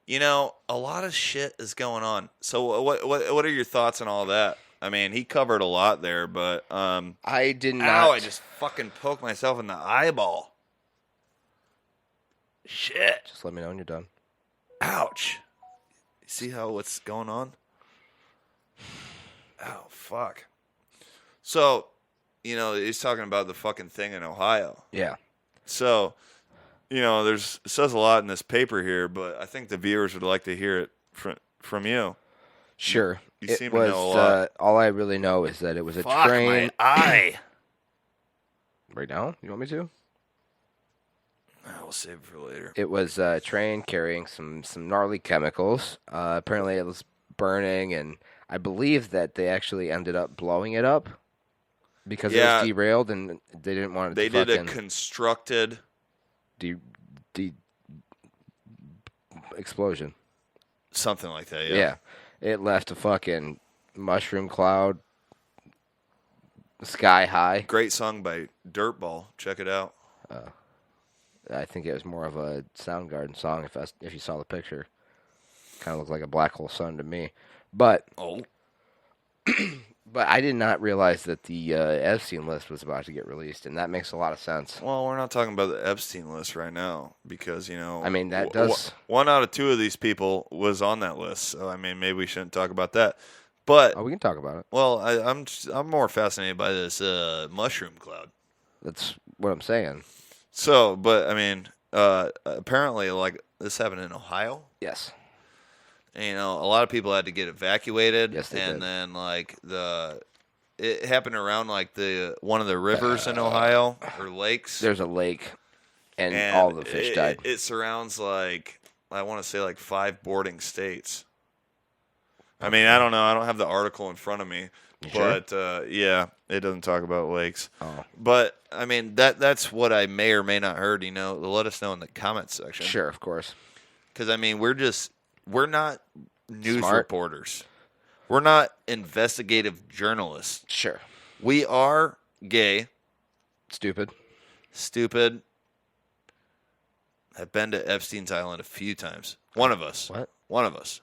[SPEAKER 2] A lot of shit is going on. So what are your thoughts on all that? I mean, he covered a lot there, but
[SPEAKER 1] I did not.
[SPEAKER 2] Ow, I just fucking poked myself in the eyeball. Shit.
[SPEAKER 1] Just let me know when you're done.
[SPEAKER 2] Ouch. You see what's going on? Oh, fuck. So, he's talking about the fucking thing in Ohio.
[SPEAKER 1] Yeah.
[SPEAKER 2] So, it says a lot in this paper here, but I think the viewers would like to hear it from you.
[SPEAKER 1] Sure.
[SPEAKER 2] You seem to know a lot.
[SPEAKER 1] All I really know is that it was a
[SPEAKER 2] Fuck,
[SPEAKER 1] train.
[SPEAKER 2] my eye.
[SPEAKER 1] Right now? You want me to?
[SPEAKER 2] We'll save it for later.
[SPEAKER 1] It was a train carrying some gnarly chemicals. Apparently it was burning, and I believe that they actually ended up blowing it up because it was derailed, and they didn't want it
[SPEAKER 2] They
[SPEAKER 1] to
[SPEAKER 2] did a constructed...
[SPEAKER 1] explosion.
[SPEAKER 2] Something like that, yeah.
[SPEAKER 1] Yeah. It left a fucking mushroom cloud Sky High.
[SPEAKER 2] Great song by Dirtball. Check it out.
[SPEAKER 1] I think it was more of a Soundgarden song if you saw the picture. Kind of looked like a Black Hole Sun to me. But but I did not realize that the Epstein list was about to get released, and that makes a lot of sense.
[SPEAKER 2] Well, we're not talking about the Epstein list right now because, I
[SPEAKER 1] mean, that does...
[SPEAKER 2] One out of two of these people was on that list, so, I mean, maybe we shouldn't talk about that. But
[SPEAKER 1] we can talk about it.
[SPEAKER 2] Well, I'm more fascinated by this mushroom cloud.
[SPEAKER 1] That's what I'm saying.
[SPEAKER 2] So, but, I mean, apparently, like, this happened in Ohio?
[SPEAKER 1] Yes.
[SPEAKER 2] And, a lot of people had to get evacuated.
[SPEAKER 1] Yes, they
[SPEAKER 2] and
[SPEAKER 1] did.
[SPEAKER 2] then, like, it happened around, like, one of the rivers in Ohio, or lakes.
[SPEAKER 1] There's a lake, and all the fish died.
[SPEAKER 2] It surrounds, like, I want to say, like, 5 bordering states. I mean, I don't know. I don't have the article in front of me. But, yeah, it doesn't talk about lakes.
[SPEAKER 1] Oh.
[SPEAKER 2] But, I mean, that's what I may or may not heard, let us know in the comments section.
[SPEAKER 1] Sure, of course.
[SPEAKER 2] Because, I mean, we're not news
[SPEAKER 1] Smart.
[SPEAKER 2] reporters. We're not investigative journalists.
[SPEAKER 1] Sure.
[SPEAKER 2] We are gay.
[SPEAKER 1] Stupid.
[SPEAKER 2] I've been to Epstein's Island a few times. One of us.
[SPEAKER 1] What?
[SPEAKER 2] One of us.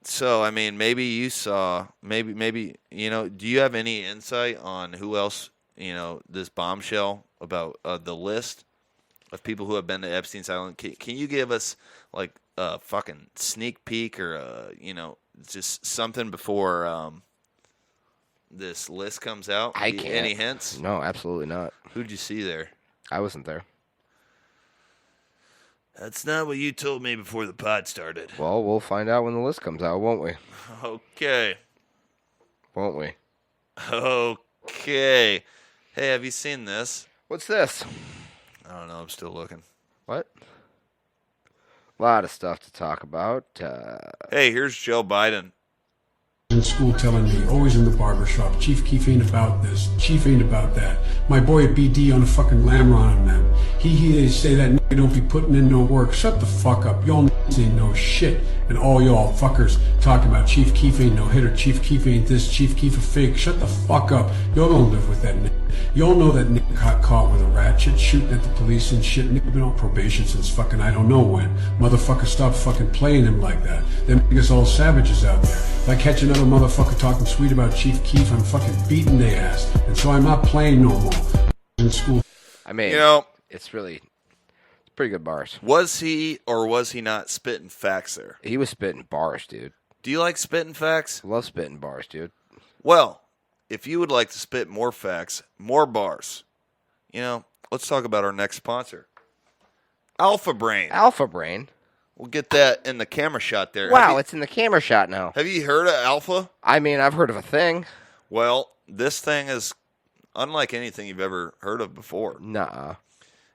[SPEAKER 2] So, I mean, maybe you saw, maybe, do you have any insight on who else, this bombshell about the list of people who have been to Epstein's Island? Can you give us, like, a fucking sneak peek or, just something before this list comes out?
[SPEAKER 1] I can't.
[SPEAKER 2] Any hints?
[SPEAKER 1] No, absolutely not.
[SPEAKER 2] Who'd you see there?
[SPEAKER 1] I wasn't there.
[SPEAKER 2] That's not what you told me before the pod started.
[SPEAKER 1] Well, we'll find out when the list comes out, won't we?
[SPEAKER 2] Okay.
[SPEAKER 1] Won't we?
[SPEAKER 2] Okay. Hey, have you seen this?
[SPEAKER 1] What's this?
[SPEAKER 2] I don't know. I'm still looking.
[SPEAKER 1] What? A lot of stuff to talk about.
[SPEAKER 2] Hey, here's Joe Biden.
[SPEAKER 13] In school telling me, always in the barbershop, Chief Keef ain't about this, Chief ain't about that. My boy at BD on the fucking Lamron on them. They say that nigga don't be putting in no work. Shut the fuck up. Y'all niggas ain't no shit. And all y'all fuckers talking about Chief Keef ain't no hitter, Chief Keef ain't this, Chief Keef a fake. Shut the fuck up. Y'all don't live with that nigga. Y'all know that Nick got caught with a ratchet shooting at the police and shit. Nick been on probation since fucking I don't know when. Motherfucker, stop fucking playing him like that. Them niggas all savages out there. If I catch another motherfucker talking sweet about Chief Keef, I'm fucking beating their ass. And so I'm not playing no more. In school.
[SPEAKER 1] I mean, it's pretty good bars.
[SPEAKER 2] Was he or was he not spitting facts there?
[SPEAKER 1] He was spitting bars, dude.
[SPEAKER 2] Do you like spitting facts?
[SPEAKER 1] Love spitting bars, dude.
[SPEAKER 2] Well, if you would like to spit more facts, more bars, let's talk about our next sponsor. Alpha Brain.
[SPEAKER 1] Alpha Brain?
[SPEAKER 2] We'll get that in the camera shot there.
[SPEAKER 1] Wow, it's in the camera shot now.
[SPEAKER 2] Have you heard of Alpha?
[SPEAKER 1] I mean, I've heard of a thing.
[SPEAKER 2] Well, this thing is unlike anything you've ever heard of before.
[SPEAKER 1] Nuh-uh.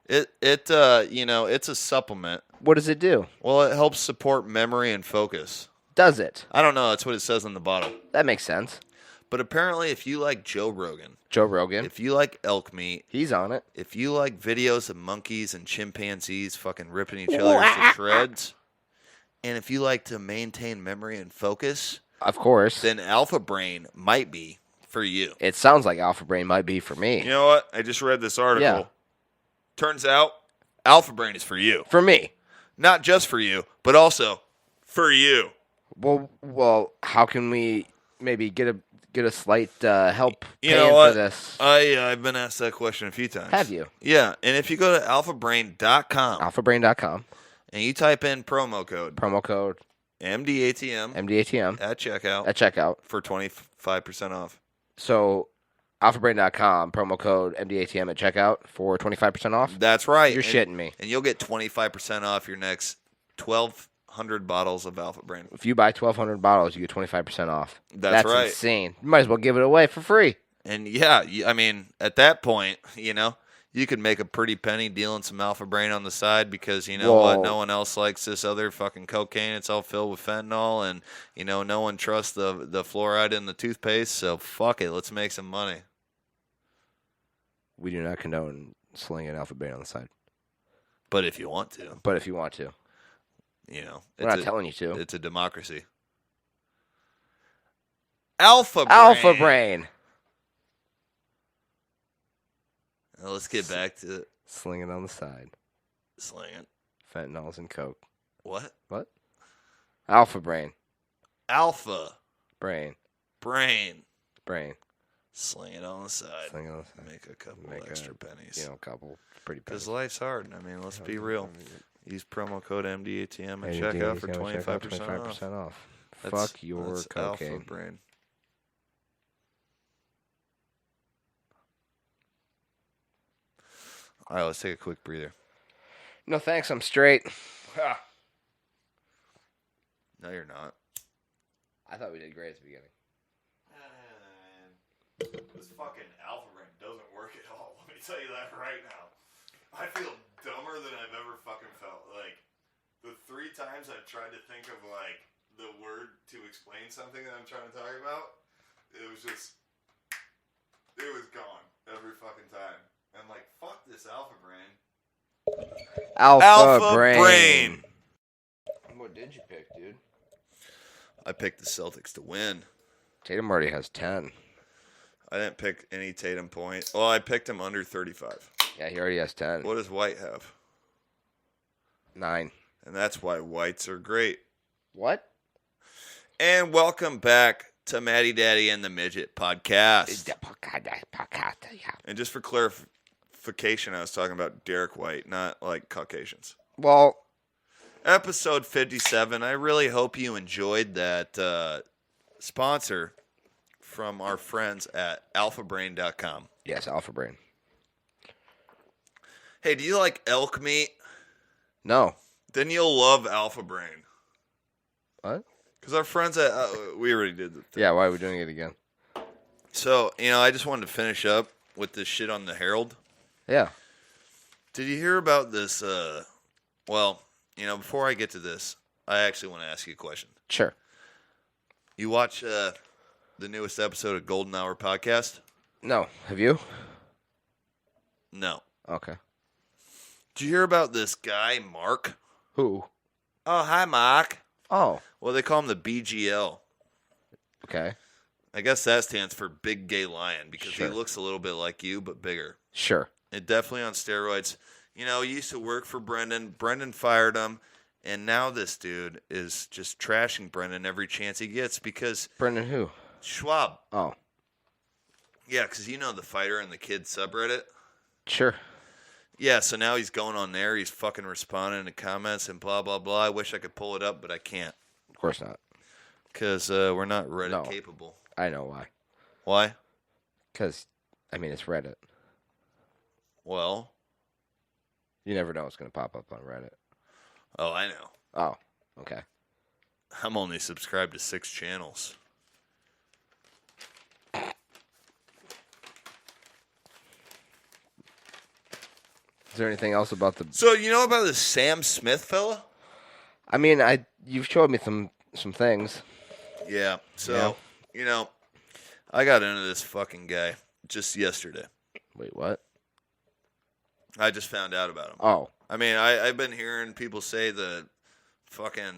[SPEAKER 2] It's a supplement.
[SPEAKER 1] What does it do?
[SPEAKER 2] Well, it helps support memory and focus.
[SPEAKER 1] Does it?
[SPEAKER 2] I don't know. That's what it says on the bottom.
[SPEAKER 1] That makes sense.
[SPEAKER 2] But apparently, if you like Joe Rogan,
[SPEAKER 1] if
[SPEAKER 2] you like elk meat,
[SPEAKER 1] he's on it.
[SPEAKER 2] If you like videos of monkeys and chimpanzees fucking ripping each other to shreds, and if you like to maintain memory and focus,
[SPEAKER 1] of course,
[SPEAKER 2] then Alpha Brain might be for you.
[SPEAKER 1] It sounds like Alpha Brain might be for me.
[SPEAKER 2] You know what? I just read this article.
[SPEAKER 1] Yeah.
[SPEAKER 2] Turns out, Alpha Brain is for you.
[SPEAKER 1] For me.
[SPEAKER 2] Not just for you, but also for you.
[SPEAKER 1] Well, how can we maybe get a slight help
[SPEAKER 2] you
[SPEAKER 1] paying
[SPEAKER 2] know what?
[SPEAKER 1] for this?
[SPEAKER 2] I've been asked that question a few times.
[SPEAKER 1] Have you?
[SPEAKER 2] Yeah, and if you go to alphabrain.com.
[SPEAKER 1] Alphabrain.com.
[SPEAKER 2] And you type in promo code.
[SPEAKER 1] MDATM.
[SPEAKER 2] At checkout.
[SPEAKER 1] At checkout.
[SPEAKER 2] For 25% off.
[SPEAKER 1] So, alphabrain.com, promo code MDATM at checkout for 25% off?
[SPEAKER 2] That's right.
[SPEAKER 1] You're shitting me.
[SPEAKER 2] And you'll get 25% off your next 1,200 bottles of Alpha Brain.
[SPEAKER 1] If you buy 1,200 bottles, you get 25% off.
[SPEAKER 2] That's right.
[SPEAKER 1] Insane. You might as well give it away for free.
[SPEAKER 2] And yeah, I mean, at that point, you could make a pretty penny dealing some Alpha Brain on the side because what? No one else likes this other fucking cocaine. It's all filled with fentanyl, and no one trusts the fluoride in the toothpaste. So fuck it, let's make some money.
[SPEAKER 1] We do not condone slinging Alpha Brain on the side.
[SPEAKER 2] But if you want to.
[SPEAKER 1] We're not telling you to.
[SPEAKER 2] It's a democracy.
[SPEAKER 1] Alpha Brain.
[SPEAKER 2] Now let's get back to
[SPEAKER 1] Slinging on the side.
[SPEAKER 2] slinging.
[SPEAKER 1] Fentanyls and coke.
[SPEAKER 2] What?
[SPEAKER 1] What? Alpha brain.
[SPEAKER 2] Alpha
[SPEAKER 1] Brain.
[SPEAKER 2] brain.
[SPEAKER 1] Brain.
[SPEAKER 2] Sling it on the side.
[SPEAKER 1] Sling it on the side.
[SPEAKER 2] Make a couple
[SPEAKER 1] Make
[SPEAKER 2] extra pennies.
[SPEAKER 1] You know, a couple pretty pennies.
[SPEAKER 2] Because life's hard. I mean, let's be real. Use promo code MDATM and check out for 25% off.
[SPEAKER 1] Fuck your
[SPEAKER 2] that's
[SPEAKER 1] cocaine.
[SPEAKER 2] Alpha brain. All right, let's take a quick breather.
[SPEAKER 1] No thanks, I'm straight.
[SPEAKER 2] No, you're not.
[SPEAKER 1] I thought we did great at the beginning.
[SPEAKER 2] This fucking Alpha brain doesn't work at all. Let me tell you that right now. I feel dumber than I've ever fucking felt. Like, the 3 times I've tried to think of, like, the word to explain something that I'm trying to talk about, it was gone every fucking time. I'm like, fuck this Alpha brain.
[SPEAKER 1] Alpha brain. What did you pick, dude?
[SPEAKER 2] I picked the Celtics to win.
[SPEAKER 1] Tatum already has 10.
[SPEAKER 2] I didn't pick any Tatum points. Well, I picked him under 35.
[SPEAKER 1] Yeah, he already has 10.
[SPEAKER 2] What does White have?
[SPEAKER 1] 9.
[SPEAKER 2] And that's why Whites are great.
[SPEAKER 1] What?
[SPEAKER 2] And welcome back to Matty Daddy and the Midget podcast. And just for clarification, I was talking about Derek White, not like Caucasians.
[SPEAKER 1] Well,
[SPEAKER 2] episode 57. I really hope you enjoyed that sponsor from our friends at alphabrain.com.
[SPEAKER 1] Yes, Alpha Brain.
[SPEAKER 2] Hey, do you like elk meat?
[SPEAKER 1] No.
[SPEAKER 2] Then you'll love Alpha Brain.
[SPEAKER 1] What?
[SPEAKER 2] Because our friends at... we already did the thing.
[SPEAKER 1] Yeah, why are we doing it again?
[SPEAKER 2] So, I just wanted to finish up with this shit on the Herald.
[SPEAKER 1] Yeah.
[SPEAKER 2] Did you hear about this? Well, before I get to this, I actually want to ask you a question.
[SPEAKER 1] Sure.
[SPEAKER 2] You watch the newest episode of Golden Hour podcast?
[SPEAKER 1] No. Have you?
[SPEAKER 2] No.
[SPEAKER 1] Okay.
[SPEAKER 2] Did you hear about this guy, Mark?
[SPEAKER 1] Who?
[SPEAKER 2] Oh, hi, Mark.
[SPEAKER 1] Oh.
[SPEAKER 2] Well, they call him the BGL.
[SPEAKER 1] Okay.
[SPEAKER 2] I guess that stands for Big Gay Lion because
[SPEAKER 1] Sure.
[SPEAKER 2] he looks a little bit like you, but bigger.
[SPEAKER 1] Sure.
[SPEAKER 2] And definitely on steroids. He used to work for Brendan. Brendan fired him. And now this dude is just trashing Brendan every chance he gets because...
[SPEAKER 1] Brendan who?
[SPEAKER 2] Schwab.
[SPEAKER 1] Oh.
[SPEAKER 2] Yeah, because the fighter and the kid subreddit?
[SPEAKER 1] Sure.
[SPEAKER 2] Yeah, so now he's going on there. He's fucking responding to comments and blah, blah, blah. I wish I could pull it up, but I can't.
[SPEAKER 1] Of course not.
[SPEAKER 2] Because we're not Reddit capable.
[SPEAKER 1] I know why.
[SPEAKER 2] Why?
[SPEAKER 1] Because, it's Reddit.
[SPEAKER 2] Well?
[SPEAKER 1] You never know what's going to pop up on Reddit.
[SPEAKER 2] Oh, I know.
[SPEAKER 1] Oh, okay.
[SPEAKER 2] I'm only subscribed to 6 channels.
[SPEAKER 1] Is there anything else about the...
[SPEAKER 2] So, you know about this Sam Smith fella?
[SPEAKER 1] You've showed me some things.
[SPEAKER 2] Yeah. So, I got into this fucking guy just yesterday.
[SPEAKER 1] Wait, what?
[SPEAKER 2] I just found out about him.
[SPEAKER 1] Oh.
[SPEAKER 2] I've been hearing people say that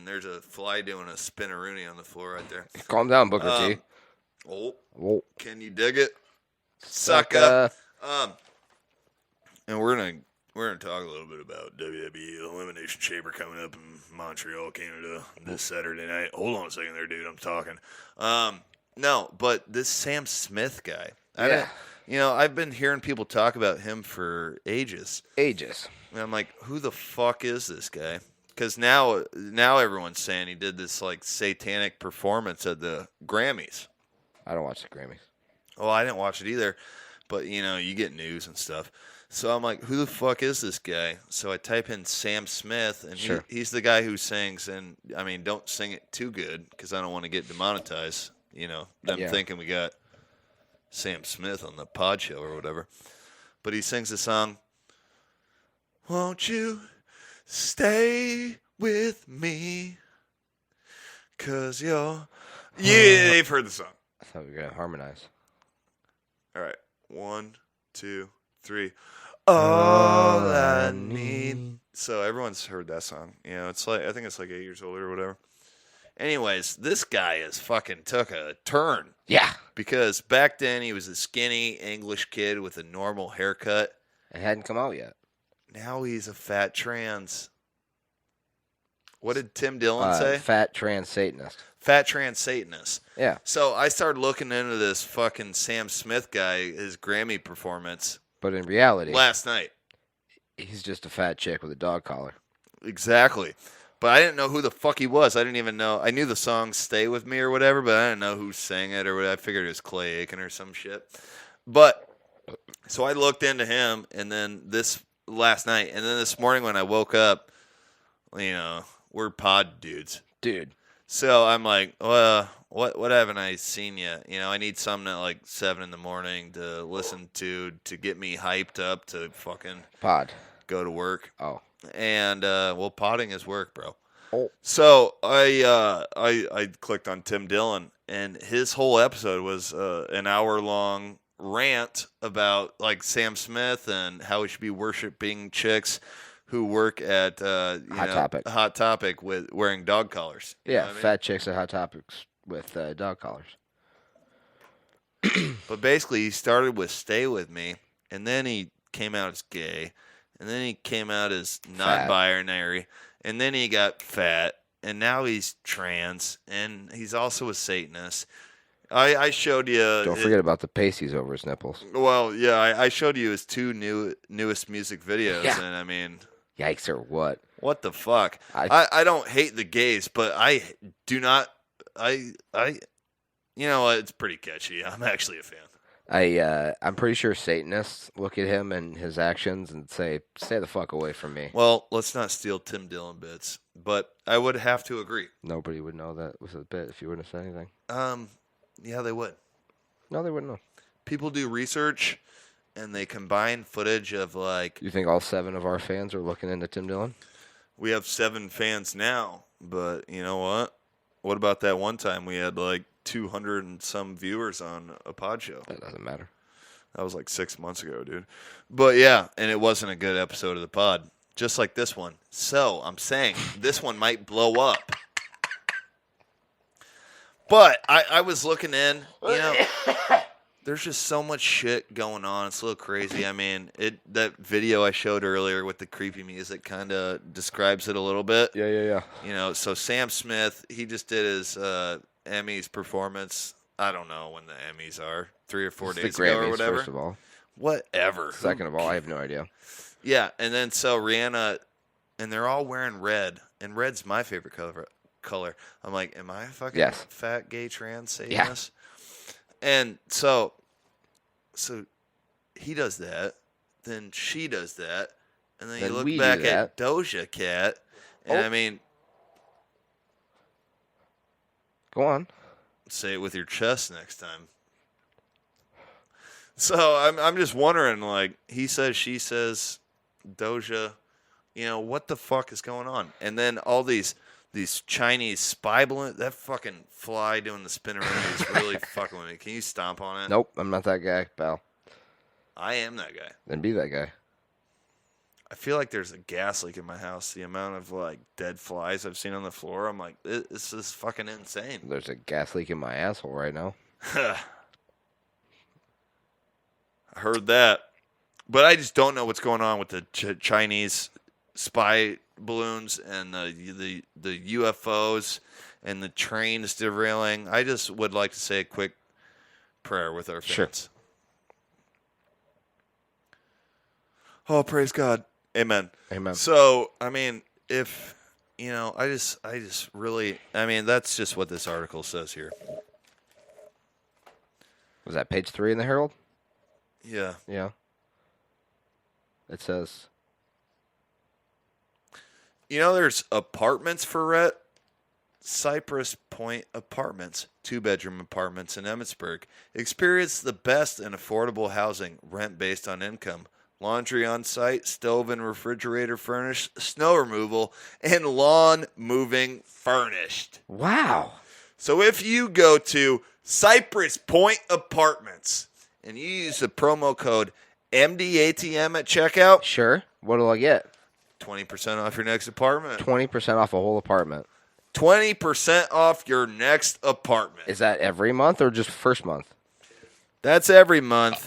[SPEAKER 2] there's a fly doing a spinneroonie on the floor right there.
[SPEAKER 1] Calm down, Booker T.
[SPEAKER 2] Oh. Can you dig it? Sucka. And we're gonna talk a little bit about WWE Elimination Chamber coming up in Montreal, Canada this Saturday night. Hold on a second there, dude. I'm talking. No, but this Sam Smith guy. I've been hearing people talk about him for ages. And I'm like, who the fuck is this guy? Because now everyone's saying he did this satanic performance at the Grammys.
[SPEAKER 1] I don't watch the Grammys.
[SPEAKER 2] Well, I didn't watch it either, but you get news and stuff. So I'm like, who the fuck is this guy? So I type in Sam Smith, and
[SPEAKER 1] Sure.
[SPEAKER 2] he's the guy who sings. And don't sing it too good because I don't want to get demonetized. Them thinking we got Sam Smith on the pod show or whatever. But he sings the song, "Won't you stay with me? 'Cause you're..." Yeah, they've heard the song.
[SPEAKER 1] I thought we were going to harmonize.
[SPEAKER 2] All right. 1, 2, 3. All I need. So everyone's heard that song. It's I think it's 8 years old or whatever. Anyways, this guy is fucking took a turn.
[SPEAKER 1] Yeah.
[SPEAKER 2] Because back then he was a skinny English kid with a normal haircut.
[SPEAKER 1] It hadn't come out yet.
[SPEAKER 2] Now he's a fat trans. What did Tim Dillon say?
[SPEAKER 1] Fat trans Satanist.
[SPEAKER 2] Fat trans Satanist.
[SPEAKER 1] Yeah.
[SPEAKER 2] So I started looking into this fucking Sam Smith guy, his Grammy performance.
[SPEAKER 1] But in reality,
[SPEAKER 2] last night,
[SPEAKER 1] he's just a fat chick with a dog collar.
[SPEAKER 2] Exactly. But I didn't know who the fuck he was. I didn't even know. I knew the song "Stay With Me" or whatever, but I didn't know who sang it or what. I figured it was Clay Aiken or some shit. But so I looked into him, and then this last night, and then this morning when I woke up, we're pod dudes,
[SPEAKER 1] dude.
[SPEAKER 2] So I'm like, well, what haven't I seen yet? I need something at like 7 in the morning to listen to get me hyped up to fucking
[SPEAKER 1] pod,
[SPEAKER 2] go to work.
[SPEAKER 1] Oh.
[SPEAKER 2] And podding is work, bro.
[SPEAKER 1] Oh.
[SPEAKER 2] So I clicked on Tim Dillon, and his whole episode was an hour-long rant about like Sam Smith and how we should be worshiping chicks who work at Hot Topic with wearing dog collars. You know what I mean?
[SPEAKER 1] Fat chicks at Hot Topics with dog collars.
[SPEAKER 2] But basically, he started with "Stay With Me," and then he came out as gay. And then he came out as non-binary, and then he got fat, and now he's trans, and he's also a Satanist. I showed you.
[SPEAKER 1] Don't forget about the pasties over his nipples.
[SPEAKER 2] Well, yeah, I showed you his two newest music videos, and I mean,
[SPEAKER 1] yikes or what?
[SPEAKER 2] What the fuck? I don't hate the gays, but I do not. It's pretty catchy. I'm actually a fan.
[SPEAKER 1] I'm pretty sure Satanists look at him and his actions and say, "Stay the fuck away from me."
[SPEAKER 2] Well, let's not steal Tim Dillon bits, but I would have to agree.
[SPEAKER 1] Nobody would know that was a bit if you wouldn't have said anything.
[SPEAKER 2] Yeah, they would.
[SPEAKER 1] No, they wouldn't know.
[SPEAKER 2] People do research, and they combine footage of like.
[SPEAKER 1] You think all 7 of our fans are looking into Tim Dillon?
[SPEAKER 2] We have 7 fans now, but you know what? What about that one time we had like 200 and some viewers on a pod show?
[SPEAKER 1] That doesn't matter.
[SPEAKER 2] That was like 6 months ago, dude. But yeah, and it wasn't a good episode of the pod, just like this one. So I'm saying this one might blow up. But I was looking in, there's just so much shit going on. It's a little crazy. I mean, that video I showed earlier with the creepy music kind of describes it a little bit.
[SPEAKER 1] Yeah.
[SPEAKER 2] So Sam Smith, he just did his Emmys performance. I don't know when the Emmys are, 3 or 4 days ago or whatever.
[SPEAKER 1] First of all,
[SPEAKER 2] whatever.
[SPEAKER 1] Second of all, I have no idea.
[SPEAKER 2] Yeah, and then so Rihanna, and they're all wearing red, and red's my favorite color. I'm like, am I a fucking fat gay trans Satanist? Yeah. And so he does that, then she does that, and then you look back at Doja Cat, and I mean,
[SPEAKER 1] go on.
[SPEAKER 2] Say it with your chest next time. So I'm just wondering, like, he says, she says, Doja, what the fuck is going on? And then all these Chinese spy balloons, that fucking fly doing the spin around is really fucking with me. Can you stomp on it?
[SPEAKER 1] Nope, I'm not that guy, pal.
[SPEAKER 2] I am that guy.
[SPEAKER 1] Then be that guy.
[SPEAKER 2] I feel like there's a gas leak in my house. The amount of like dead flies I've seen on the floor, I'm like, this is fucking insane.
[SPEAKER 1] There's a gas leak in my asshole right now.
[SPEAKER 2] I heard that, but I just don't know what's going on with the Chinese spy balloons and the UFOs and the trains derailing. I just would like to say a quick prayer with our fans.
[SPEAKER 1] Sure.
[SPEAKER 2] Oh, praise God. Amen.
[SPEAKER 1] Amen.
[SPEAKER 2] So, I mean, if, I just really, that's just what this article says here.
[SPEAKER 1] Was that page 3 in the Herald?
[SPEAKER 2] Yeah.
[SPEAKER 1] Yeah. It says,
[SPEAKER 2] there's apartments for rent. Cypress Point Apartments, 2-bedroom apartments in Emmitsburg. Experience the best and affordable housing, rent based on income. Laundry on site, stove and refrigerator furnished, snow removal, and lawn moving furnished.
[SPEAKER 1] Wow.
[SPEAKER 2] So if you go to Cypress Point Apartments and you use the promo code MDATM at checkout.
[SPEAKER 1] Sure. What'll I get?
[SPEAKER 2] 20% off your next apartment.
[SPEAKER 1] 20% off a whole apartment.
[SPEAKER 2] 20% off your next apartment.
[SPEAKER 1] Is that every month or just first month?
[SPEAKER 2] That's every month.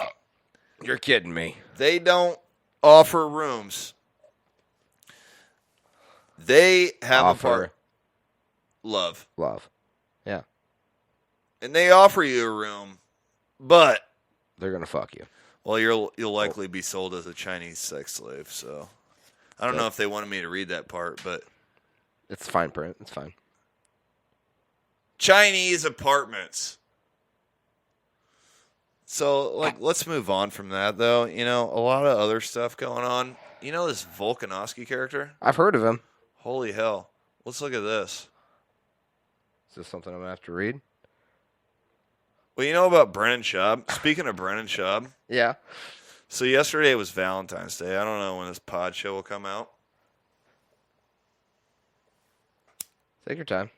[SPEAKER 1] You're kidding me.
[SPEAKER 2] They don't offer rooms. They have a part. Love.
[SPEAKER 1] Yeah.
[SPEAKER 2] And they offer you a room, but
[SPEAKER 1] they're gonna fuck you.
[SPEAKER 2] Well, you'll likely be sold as a Chinese sex slave. So I don't know if they wanted me to read that part, but
[SPEAKER 1] it's fine print. It's fine.
[SPEAKER 2] Chinese apartments. So, let's move on from that, though. You know, a lot of other stuff going on. You know this Volkanovski character?
[SPEAKER 1] I've heard of him.
[SPEAKER 2] Holy hell. Let's look at this.
[SPEAKER 1] Is this something I'm going to have to read?
[SPEAKER 2] Well, you know about Brennan Schaub? Speaking of Brennan Schaub.
[SPEAKER 1] Yeah.
[SPEAKER 2] So, yesterday was Valentine's Day. I don't know when this pod show will come out.
[SPEAKER 1] Take your time.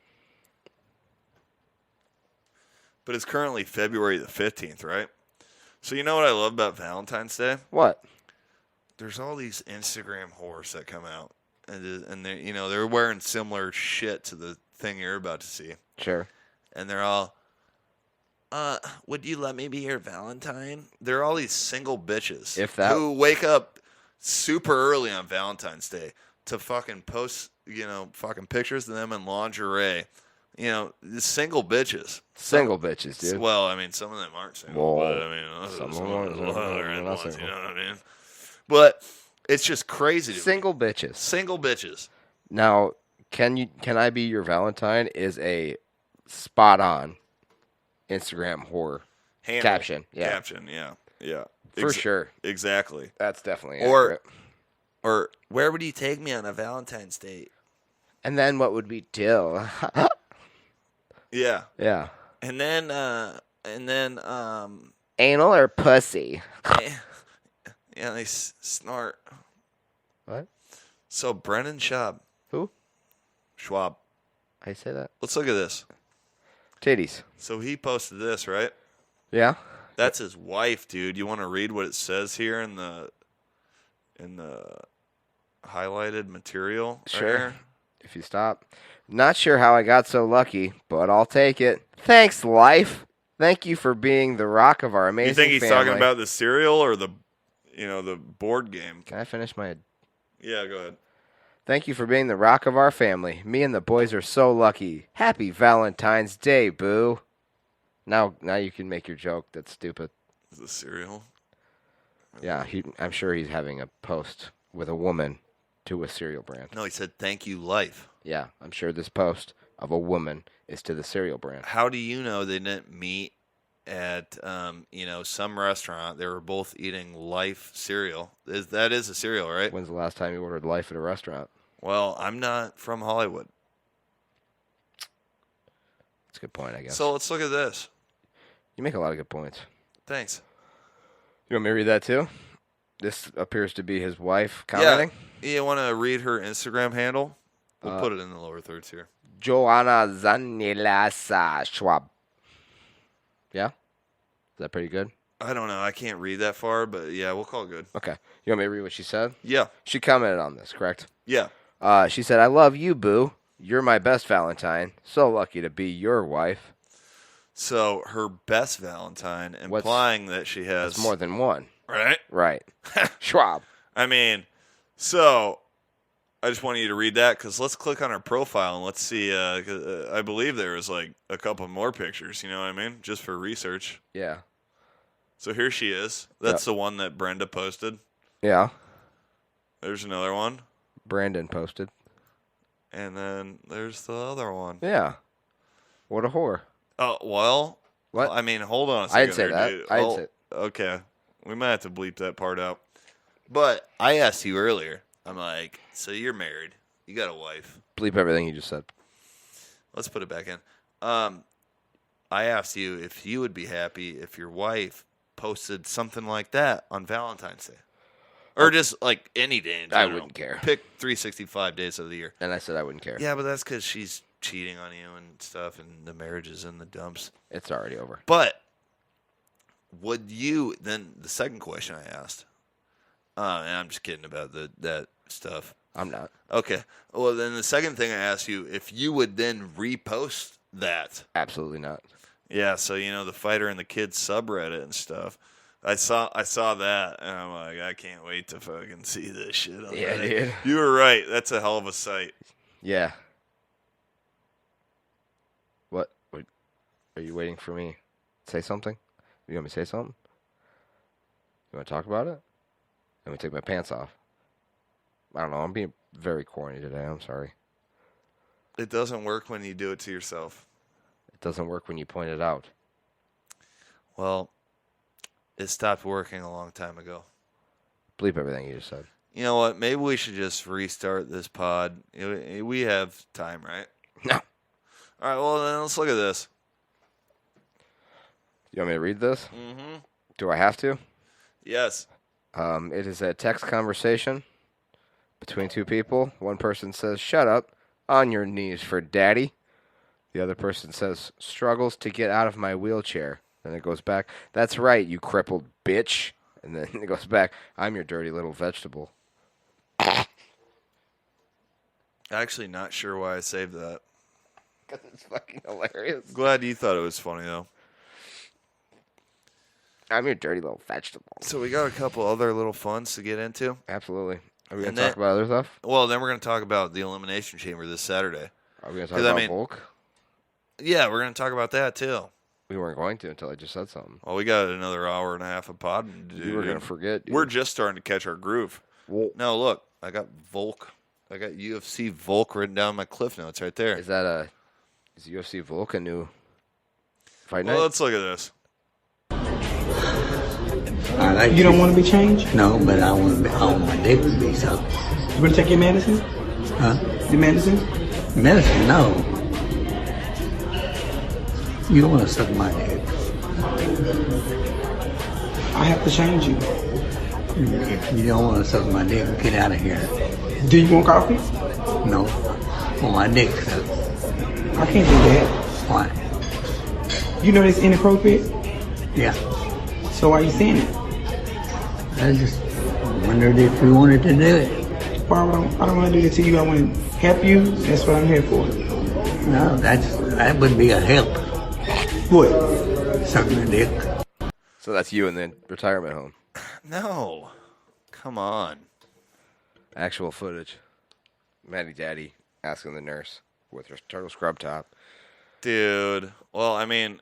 [SPEAKER 2] But it's currently February the 15th, right? So you know what I love about Valentine's Day?
[SPEAKER 1] What?
[SPEAKER 2] There's all these Instagram whores that come out, and they, you know, they're wearing similar shit to the thing you're about to see.
[SPEAKER 1] Sure.
[SPEAKER 2] And they're all, would you let me be your Valentine? They're all these single bitches who wake up super early on Valentine's Day to fucking post, you know, fucking pictures of them in lingerie. You know, single bitches.
[SPEAKER 1] Single bitches, dude.
[SPEAKER 2] Well, I mean, some of them aren't single,
[SPEAKER 1] Well,
[SPEAKER 2] but I mean,
[SPEAKER 1] some of
[SPEAKER 2] some
[SPEAKER 1] them
[SPEAKER 2] of them are
[SPEAKER 1] not
[SPEAKER 2] ones,
[SPEAKER 1] single.
[SPEAKER 2] you know what I mean? But it's just crazy to
[SPEAKER 1] Single bitches.
[SPEAKER 2] Single bitches.
[SPEAKER 1] Now, can I be your Valentine is a spot on Instagram whore
[SPEAKER 2] Handle.
[SPEAKER 1] caption. Yeah.
[SPEAKER 2] Caption, yeah.
[SPEAKER 1] For sure.
[SPEAKER 2] Exactly.
[SPEAKER 1] That's definitely
[SPEAKER 2] Or
[SPEAKER 1] accurate.
[SPEAKER 2] Or where would you take me on a Valentine's date?
[SPEAKER 1] And then what would we do?
[SPEAKER 2] Yeah.
[SPEAKER 1] Yeah.
[SPEAKER 2] And then
[SPEAKER 1] Anal or pussy?
[SPEAKER 2] yeah, they snort.
[SPEAKER 1] What?
[SPEAKER 2] So Brennan Schaub.
[SPEAKER 1] Who?
[SPEAKER 2] Schwab.
[SPEAKER 1] I say that.
[SPEAKER 2] Let's look at this.
[SPEAKER 1] Titties.
[SPEAKER 2] So he posted this, right?
[SPEAKER 1] Yeah.
[SPEAKER 2] That's his wife, dude. You want to read what it says here in the highlighted material?
[SPEAKER 1] Sure.
[SPEAKER 2] Right here?
[SPEAKER 1] If you stop. Not sure how I got so lucky, but I'll take it. Thanks, life. Thank you for being the rock of our amazing
[SPEAKER 2] You think he's
[SPEAKER 1] family.
[SPEAKER 2] talking about the cereal or the board game?
[SPEAKER 1] Can I finish my...
[SPEAKER 2] Yeah, go ahead.
[SPEAKER 1] Thank you for being the rock of our family. Me and the boys are so lucky. Happy Valentine's Day, boo. Now you can make your joke. That's stupid.
[SPEAKER 2] Is the cereal?
[SPEAKER 1] Yeah, I'm sure he's having a post with a woman to a cereal brand.
[SPEAKER 2] No, he said, thank you, life.
[SPEAKER 1] Yeah, I'm sure this post of a woman is to the cereal brand.
[SPEAKER 2] How do you know they didn't meet at, some restaurant? They were both eating Life cereal. That is a cereal, right?
[SPEAKER 1] When's the last time you ordered Life at a restaurant?
[SPEAKER 2] Well, I'm not from Hollywood.
[SPEAKER 1] That's a good point, I guess.
[SPEAKER 2] So let's look at this.
[SPEAKER 1] You make a lot of good points.
[SPEAKER 2] Thanks.
[SPEAKER 1] You want me to read that too? This appears to be his wife commenting.
[SPEAKER 2] Yeah. You want to read her Instagram handle? We'll put it in the lower thirds here.
[SPEAKER 1] Joanna Zanilasa Schwab. Yeah? Is that pretty good?
[SPEAKER 2] I don't know. I can't read that far, but yeah, we'll call it good.
[SPEAKER 1] Okay. You want me to read what she said?
[SPEAKER 2] Yeah.
[SPEAKER 1] She commented on this, correct?
[SPEAKER 2] Yeah.
[SPEAKER 1] She said, I love you, boo. You're my best Valentine. So lucky to be your wife.
[SPEAKER 2] So her best Valentine, implying that she has...
[SPEAKER 1] That's more than one.
[SPEAKER 2] Right?
[SPEAKER 1] Right. Schwab.
[SPEAKER 2] I mean, so... I just want you to read that because let's click on her profile and let's see. I believe there was like a couple more pictures. You know what I mean? Just for research.
[SPEAKER 1] Yeah.
[SPEAKER 2] So here she is. That's the one that Brenda posted.
[SPEAKER 1] Yeah.
[SPEAKER 2] There's another one.
[SPEAKER 1] Brandon posted.
[SPEAKER 2] And then there's the other one.
[SPEAKER 1] Yeah. What a whore.
[SPEAKER 2] Oh, well.
[SPEAKER 1] What?
[SPEAKER 2] I mean, hold on a second.
[SPEAKER 1] I'd say that.
[SPEAKER 2] Dude.
[SPEAKER 1] I'd say.
[SPEAKER 2] Okay. We might have to bleep that part out. But I asked you earlier. I'm like, so you're married. You got a wife.
[SPEAKER 1] Bleep everything you just said.
[SPEAKER 2] Let's put it back in. I asked you if you would be happy if your wife posted something like that on Valentine's Day. Or just like any day.
[SPEAKER 1] I wouldn't care.
[SPEAKER 2] Pick 365 days of the year.
[SPEAKER 1] And I said I wouldn't care.
[SPEAKER 2] Yeah, but that's because she's cheating on you and stuff and the marriage is in the dumps.
[SPEAKER 1] It's already over.
[SPEAKER 2] But would you, then the second question I asked, and I'm just kidding about that stuff.
[SPEAKER 1] I'm not.
[SPEAKER 2] Okay. Well, then the second thing I asked you, if you would then repost that.
[SPEAKER 1] Absolutely not.
[SPEAKER 2] Yeah, so, the fighter and the kids subreddit and stuff I saw that, and I'm like, I can't wait to fucking see this shit.
[SPEAKER 1] Yeah, dude.
[SPEAKER 2] You were right. That's a hell of a sight.
[SPEAKER 1] Yeah. What? Are you waiting for me to say something? You want me to say something? You want to talk about it? Let me take my pants off. I don't know. I'm being very corny today. I'm sorry.
[SPEAKER 2] It doesn't work when you do it to yourself.
[SPEAKER 1] It doesn't work when you point it out.
[SPEAKER 2] Well, it stopped working a long time ago.
[SPEAKER 1] Bleep everything you just said.
[SPEAKER 2] You know what? Maybe we should just restart this pod. We have time, right?
[SPEAKER 1] No.
[SPEAKER 2] All right, well, then let's look at this.
[SPEAKER 1] You want me to read this?
[SPEAKER 2] Mm-hmm.
[SPEAKER 1] Do I have to?
[SPEAKER 2] Yes.
[SPEAKER 1] It is a text conversation between two people. One person says, "Shut up, on your knees for daddy." The other person says, "Struggles to get out of my wheelchair." Then it goes back, "That's right, you crippled bitch." And then it goes back, "I'm your dirty little vegetable."
[SPEAKER 2] Actually, not sure why I saved that.
[SPEAKER 1] Because it's fucking hilarious.
[SPEAKER 2] Glad you thought it was funny, though.
[SPEAKER 1] I'm your dirty little vegetable.
[SPEAKER 2] So we got a couple other little funs to get into.
[SPEAKER 1] Absolutely. Are we going to talk about other stuff?
[SPEAKER 2] Well, then we're going to talk about the Elimination Chamber this Saturday.
[SPEAKER 1] Are we going to talk about Volk?
[SPEAKER 2] Yeah, we're going to talk about that, too.
[SPEAKER 1] We weren't going to until I just said something.
[SPEAKER 2] Well, we got another hour and a half of pod.
[SPEAKER 1] You were going to forget, dude.
[SPEAKER 2] We're just starting to catch our groove.
[SPEAKER 1] Well,
[SPEAKER 2] no, look. I got Volk. I got UFC Volk written down in my cliff notes right there.
[SPEAKER 1] Is UFC Volk a new fight night?
[SPEAKER 2] Well, let's look at this.
[SPEAKER 14] You don't want to be changed? No, but I want my dick to be so. You want to take your medicine? Huh? Your medicine? Medicine? No. You don't want to suck my dick. I have to change you. If you don't want to suck my dick, get out of here. Do you want coffee? No. Well, my dick sucks. I can't do that. Why? You know that's inappropriate? Yeah. So why are you saying it? I just wondered if you wanted to do it. Well, I don't want to do it to you. I want to help you. That's what I'm here for. No, that would be a help. What? Sucking a dick.
[SPEAKER 1] So that's you in the retirement home.
[SPEAKER 2] No. Come on.
[SPEAKER 1] Actual footage. Maddie Daddy asking the nurse with her turtle scrub top.
[SPEAKER 2] Dude. Well, I mean,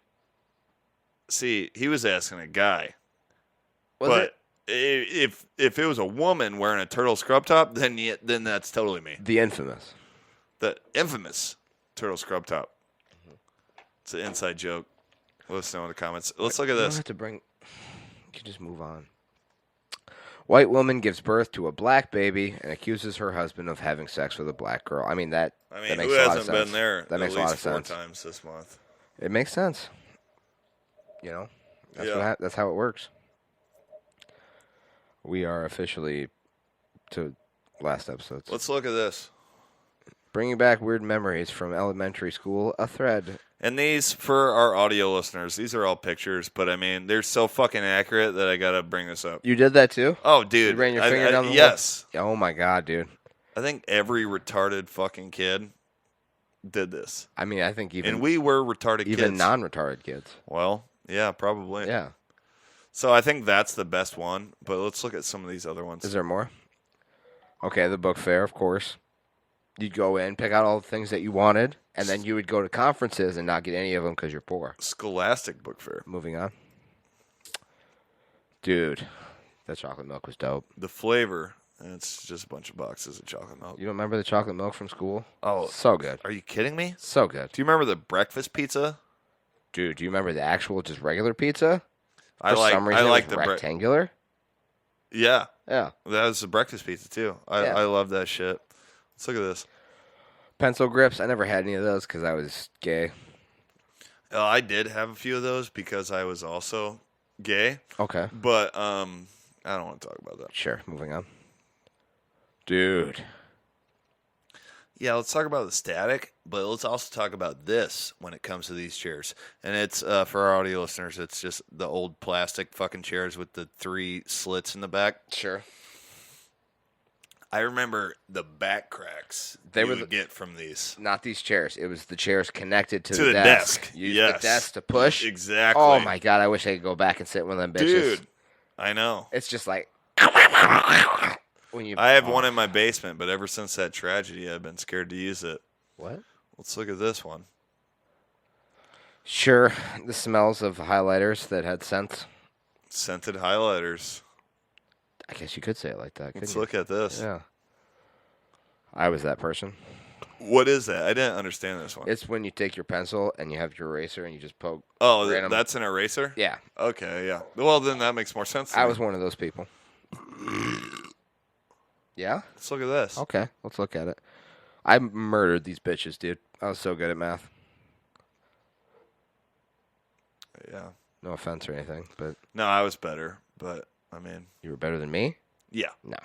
[SPEAKER 2] see, he was asking a guy. But if it was a woman wearing a turtle scrub top, then that's totally me.
[SPEAKER 1] The infamous
[SPEAKER 2] turtle scrub top. Mm-hmm. It's an inside joke. Let us know in the comments. Let's look at this.
[SPEAKER 1] You can just move on. White woman gives birth to a black baby and accuses her husband of having sex with a black girl. I mean, that makes
[SPEAKER 2] who
[SPEAKER 1] a lot of
[SPEAKER 2] hasn't
[SPEAKER 1] sense.
[SPEAKER 2] been there
[SPEAKER 1] That makes
[SPEAKER 2] at
[SPEAKER 1] a lot
[SPEAKER 2] least
[SPEAKER 1] of
[SPEAKER 2] 4
[SPEAKER 1] sense.
[SPEAKER 2] times this month?
[SPEAKER 1] It makes sense. You know, that's how it works. We are officially to last episode.
[SPEAKER 2] Let's look at this.
[SPEAKER 1] Bringing back weird memories from elementary school, a thread.
[SPEAKER 2] And these, for our audio listeners, these are all pictures, but I mean, they're so fucking accurate that I gotta bring this up.
[SPEAKER 1] You did that too?
[SPEAKER 2] Oh, dude.
[SPEAKER 1] You ran your finger down the
[SPEAKER 2] yes.
[SPEAKER 1] Oh my god, dude.
[SPEAKER 2] I think every retarded fucking kid did this.
[SPEAKER 1] I mean, I think even...
[SPEAKER 2] And we were retarded kids.
[SPEAKER 1] Even non-retarded kids.
[SPEAKER 2] Well, yeah, probably.
[SPEAKER 1] Yeah.
[SPEAKER 2] So I think that's the best one, but let's look at some of these other ones.
[SPEAKER 1] Is there more? Okay, the book fair, of course. You'd go in, pick out all the things that you wanted, and then you would go to conferences and not get any of them because you're poor.
[SPEAKER 2] Scholastic book fair.
[SPEAKER 1] Moving on. Dude, that chocolate milk was dope.
[SPEAKER 2] The flavor, and it's just a bunch of boxes of chocolate milk.
[SPEAKER 1] You don't remember the chocolate milk from school?
[SPEAKER 2] Oh.
[SPEAKER 1] So good.
[SPEAKER 2] Are you kidding me?
[SPEAKER 1] So good.
[SPEAKER 2] Do you remember the breakfast pizza?
[SPEAKER 1] Dude, do you remember the actual just regular pizza?
[SPEAKER 2] I like the
[SPEAKER 1] rectangular.
[SPEAKER 2] Yeah.
[SPEAKER 1] Yeah.
[SPEAKER 2] That was the breakfast pizza, too. I love that shit. Let's look at this.
[SPEAKER 1] Pencil grips. I never had any of those because I was gay.
[SPEAKER 2] I did have a few of those because I was also gay.
[SPEAKER 1] Okay.
[SPEAKER 2] But I don't want to talk about that.
[SPEAKER 1] Sure. Moving on. Dude.
[SPEAKER 2] Yeah, let's talk about the static, but let's also talk about this when it comes to these chairs. And it's, for our audio listeners, it's just the old plastic fucking chairs with the 3 slits in the back.
[SPEAKER 1] Sure.
[SPEAKER 2] I remember the back cracks
[SPEAKER 1] they
[SPEAKER 2] would get from these.
[SPEAKER 1] Not these chairs. It was the chairs connected to
[SPEAKER 2] the
[SPEAKER 1] desk.
[SPEAKER 2] desk.
[SPEAKER 1] Use the desk to push.
[SPEAKER 2] Exactly.
[SPEAKER 1] Oh, my God. I wish I could go back and sit in one of them bitches.
[SPEAKER 2] Dude, I know.
[SPEAKER 1] It's just like when you.
[SPEAKER 2] I have one in my basement, but ever since that tragedy, I've been scared to use it.
[SPEAKER 1] What?
[SPEAKER 2] Let's look at this one.
[SPEAKER 1] Sure, the smells of highlighters that had scents.
[SPEAKER 2] Scented highlighters.
[SPEAKER 1] I guess you could say it like that.
[SPEAKER 2] Let's look at this.
[SPEAKER 1] Yeah. I was that person.
[SPEAKER 2] What is that? I didn't understand this one.
[SPEAKER 1] It's when you take your pencil and you have your eraser and you just poke.
[SPEAKER 2] Oh,
[SPEAKER 1] random.
[SPEAKER 2] that's an eraser?
[SPEAKER 1] Yeah.
[SPEAKER 2] Okay, yeah. Well, then that makes more sense to me.
[SPEAKER 1] I was one of those people. Yeah?
[SPEAKER 2] Let's look at this.
[SPEAKER 1] Okay, let's look at it. I murdered these bitches, dude. I was so good at math.
[SPEAKER 2] Yeah.
[SPEAKER 1] No offense or anything, but...
[SPEAKER 2] No, I was better, but, I mean...
[SPEAKER 1] You were better than me?
[SPEAKER 2] Yeah.
[SPEAKER 1] No.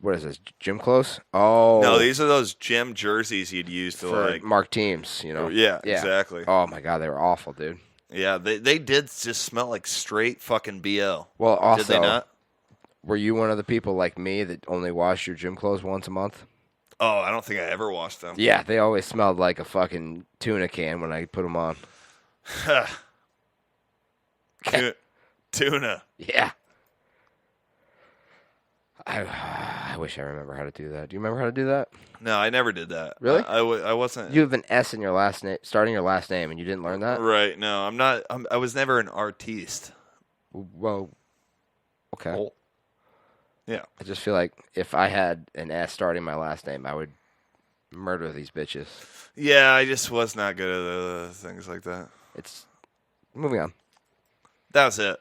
[SPEAKER 1] What is this? Gym clothes? Oh.
[SPEAKER 2] No, these are those gym jerseys you'd use to,
[SPEAKER 1] for
[SPEAKER 2] like...
[SPEAKER 1] mark teams, you know?
[SPEAKER 2] Yeah, exactly.
[SPEAKER 1] Oh, my God, they were awful, dude.
[SPEAKER 2] Yeah, they did just smell like straight fucking BO.
[SPEAKER 1] Well, also...
[SPEAKER 2] Did they not?
[SPEAKER 1] Were you one of the people like me that only washed your gym clothes once a month?
[SPEAKER 2] Oh, I don't think I ever washed them.
[SPEAKER 1] Yeah, they always smelled like a fucking tuna can when I put them on.
[SPEAKER 2] Tuna.
[SPEAKER 1] Yeah. I wish I remember how to do that. Do you remember how to do that?
[SPEAKER 2] No, I never did that.
[SPEAKER 1] Really?
[SPEAKER 2] I wasn't.
[SPEAKER 1] You have an S in your last name, starting your last name, and you didn't learn that?
[SPEAKER 2] Right. No, I'm not. I was never an artiste.
[SPEAKER 1] Well, okay.
[SPEAKER 2] Oh. Yeah.
[SPEAKER 1] I just feel like if I had an S starting my last name, I would murder these bitches.
[SPEAKER 2] Yeah, I just was not good at things like that.
[SPEAKER 1] It's moving on.
[SPEAKER 2] That was it.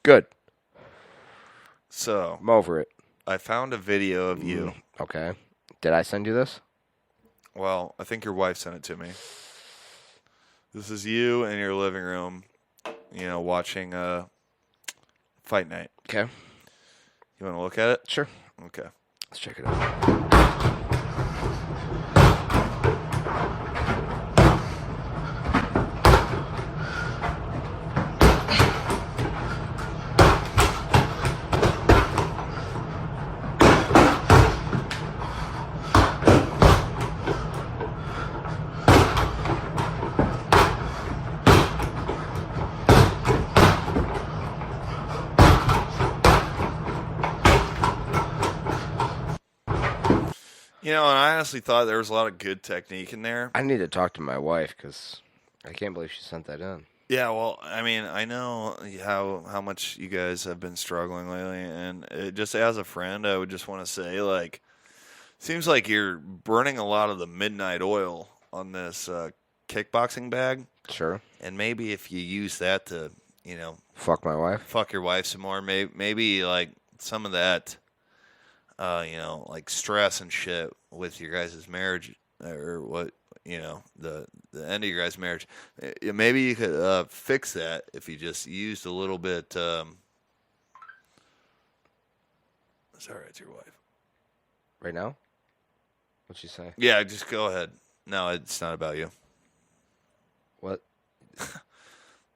[SPEAKER 1] Good.
[SPEAKER 2] So
[SPEAKER 1] I'm over it.
[SPEAKER 2] I found a video of you.
[SPEAKER 1] Okay. Did I send you this?
[SPEAKER 2] Well, I think your wife sent it to me. This is you in your living room, watching Fight Night.
[SPEAKER 1] Okay.
[SPEAKER 2] You want to look at it?
[SPEAKER 1] Sure.
[SPEAKER 2] Okay.
[SPEAKER 1] Let's check it out.
[SPEAKER 2] And I honestly thought there was a lot of good technique in there.
[SPEAKER 1] I need to talk to my wife because I can't believe she sent that in.
[SPEAKER 2] Yeah, well, I mean, I know how much you guys have been struggling lately, and just as a friend, I would just want to say, like, seems like you're burning a lot of the midnight oil on this kickboxing bag.
[SPEAKER 1] Sure.
[SPEAKER 2] And maybe if you use that to,
[SPEAKER 1] fuck my wife,
[SPEAKER 2] fuck your wife some more, maybe like some of that, like stress and shit with your guys' marriage or what. The end of your guys' marriage. Maybe you could fix that if you just used a little bit. Sorry, it's your wife.
[SPEAKER 1] Right now? What'd she say?
[SPEAKER 2] Yeah, just go ahead. No, it's not about you.
[SPEAKER 1] What?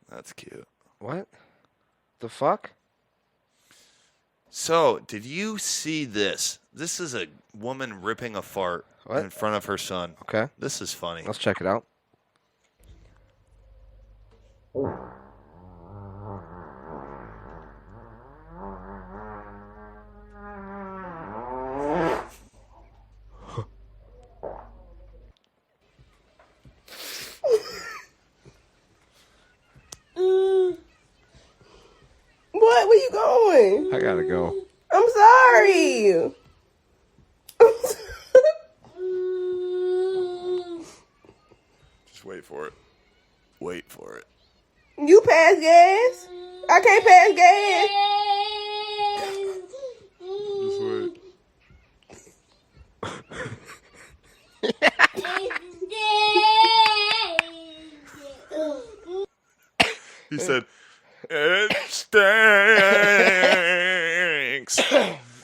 [SPEAKER 2] That's cute.
[SPEAKER 1] What? The fuck?
[SPEAKER 2] So, did you see this? This is a woman ripping a fart in front of her son.
[SPEAKER 1] Okay.
[SPEAKER 2] This is funny.
[SPEAKER 1] Let's check it out.
[SPEAKER 15] What? Where you going?
[SPEAKER 1] I gotta go.
[SPEAKER 15] I'm sorry.
[SPEAKER 2] Just wait for it. Wait for it.
[SPEAKER 15] You pass gas? I can't pass gas.
[SPEAKER 2] Just wait. He said, "It stinks."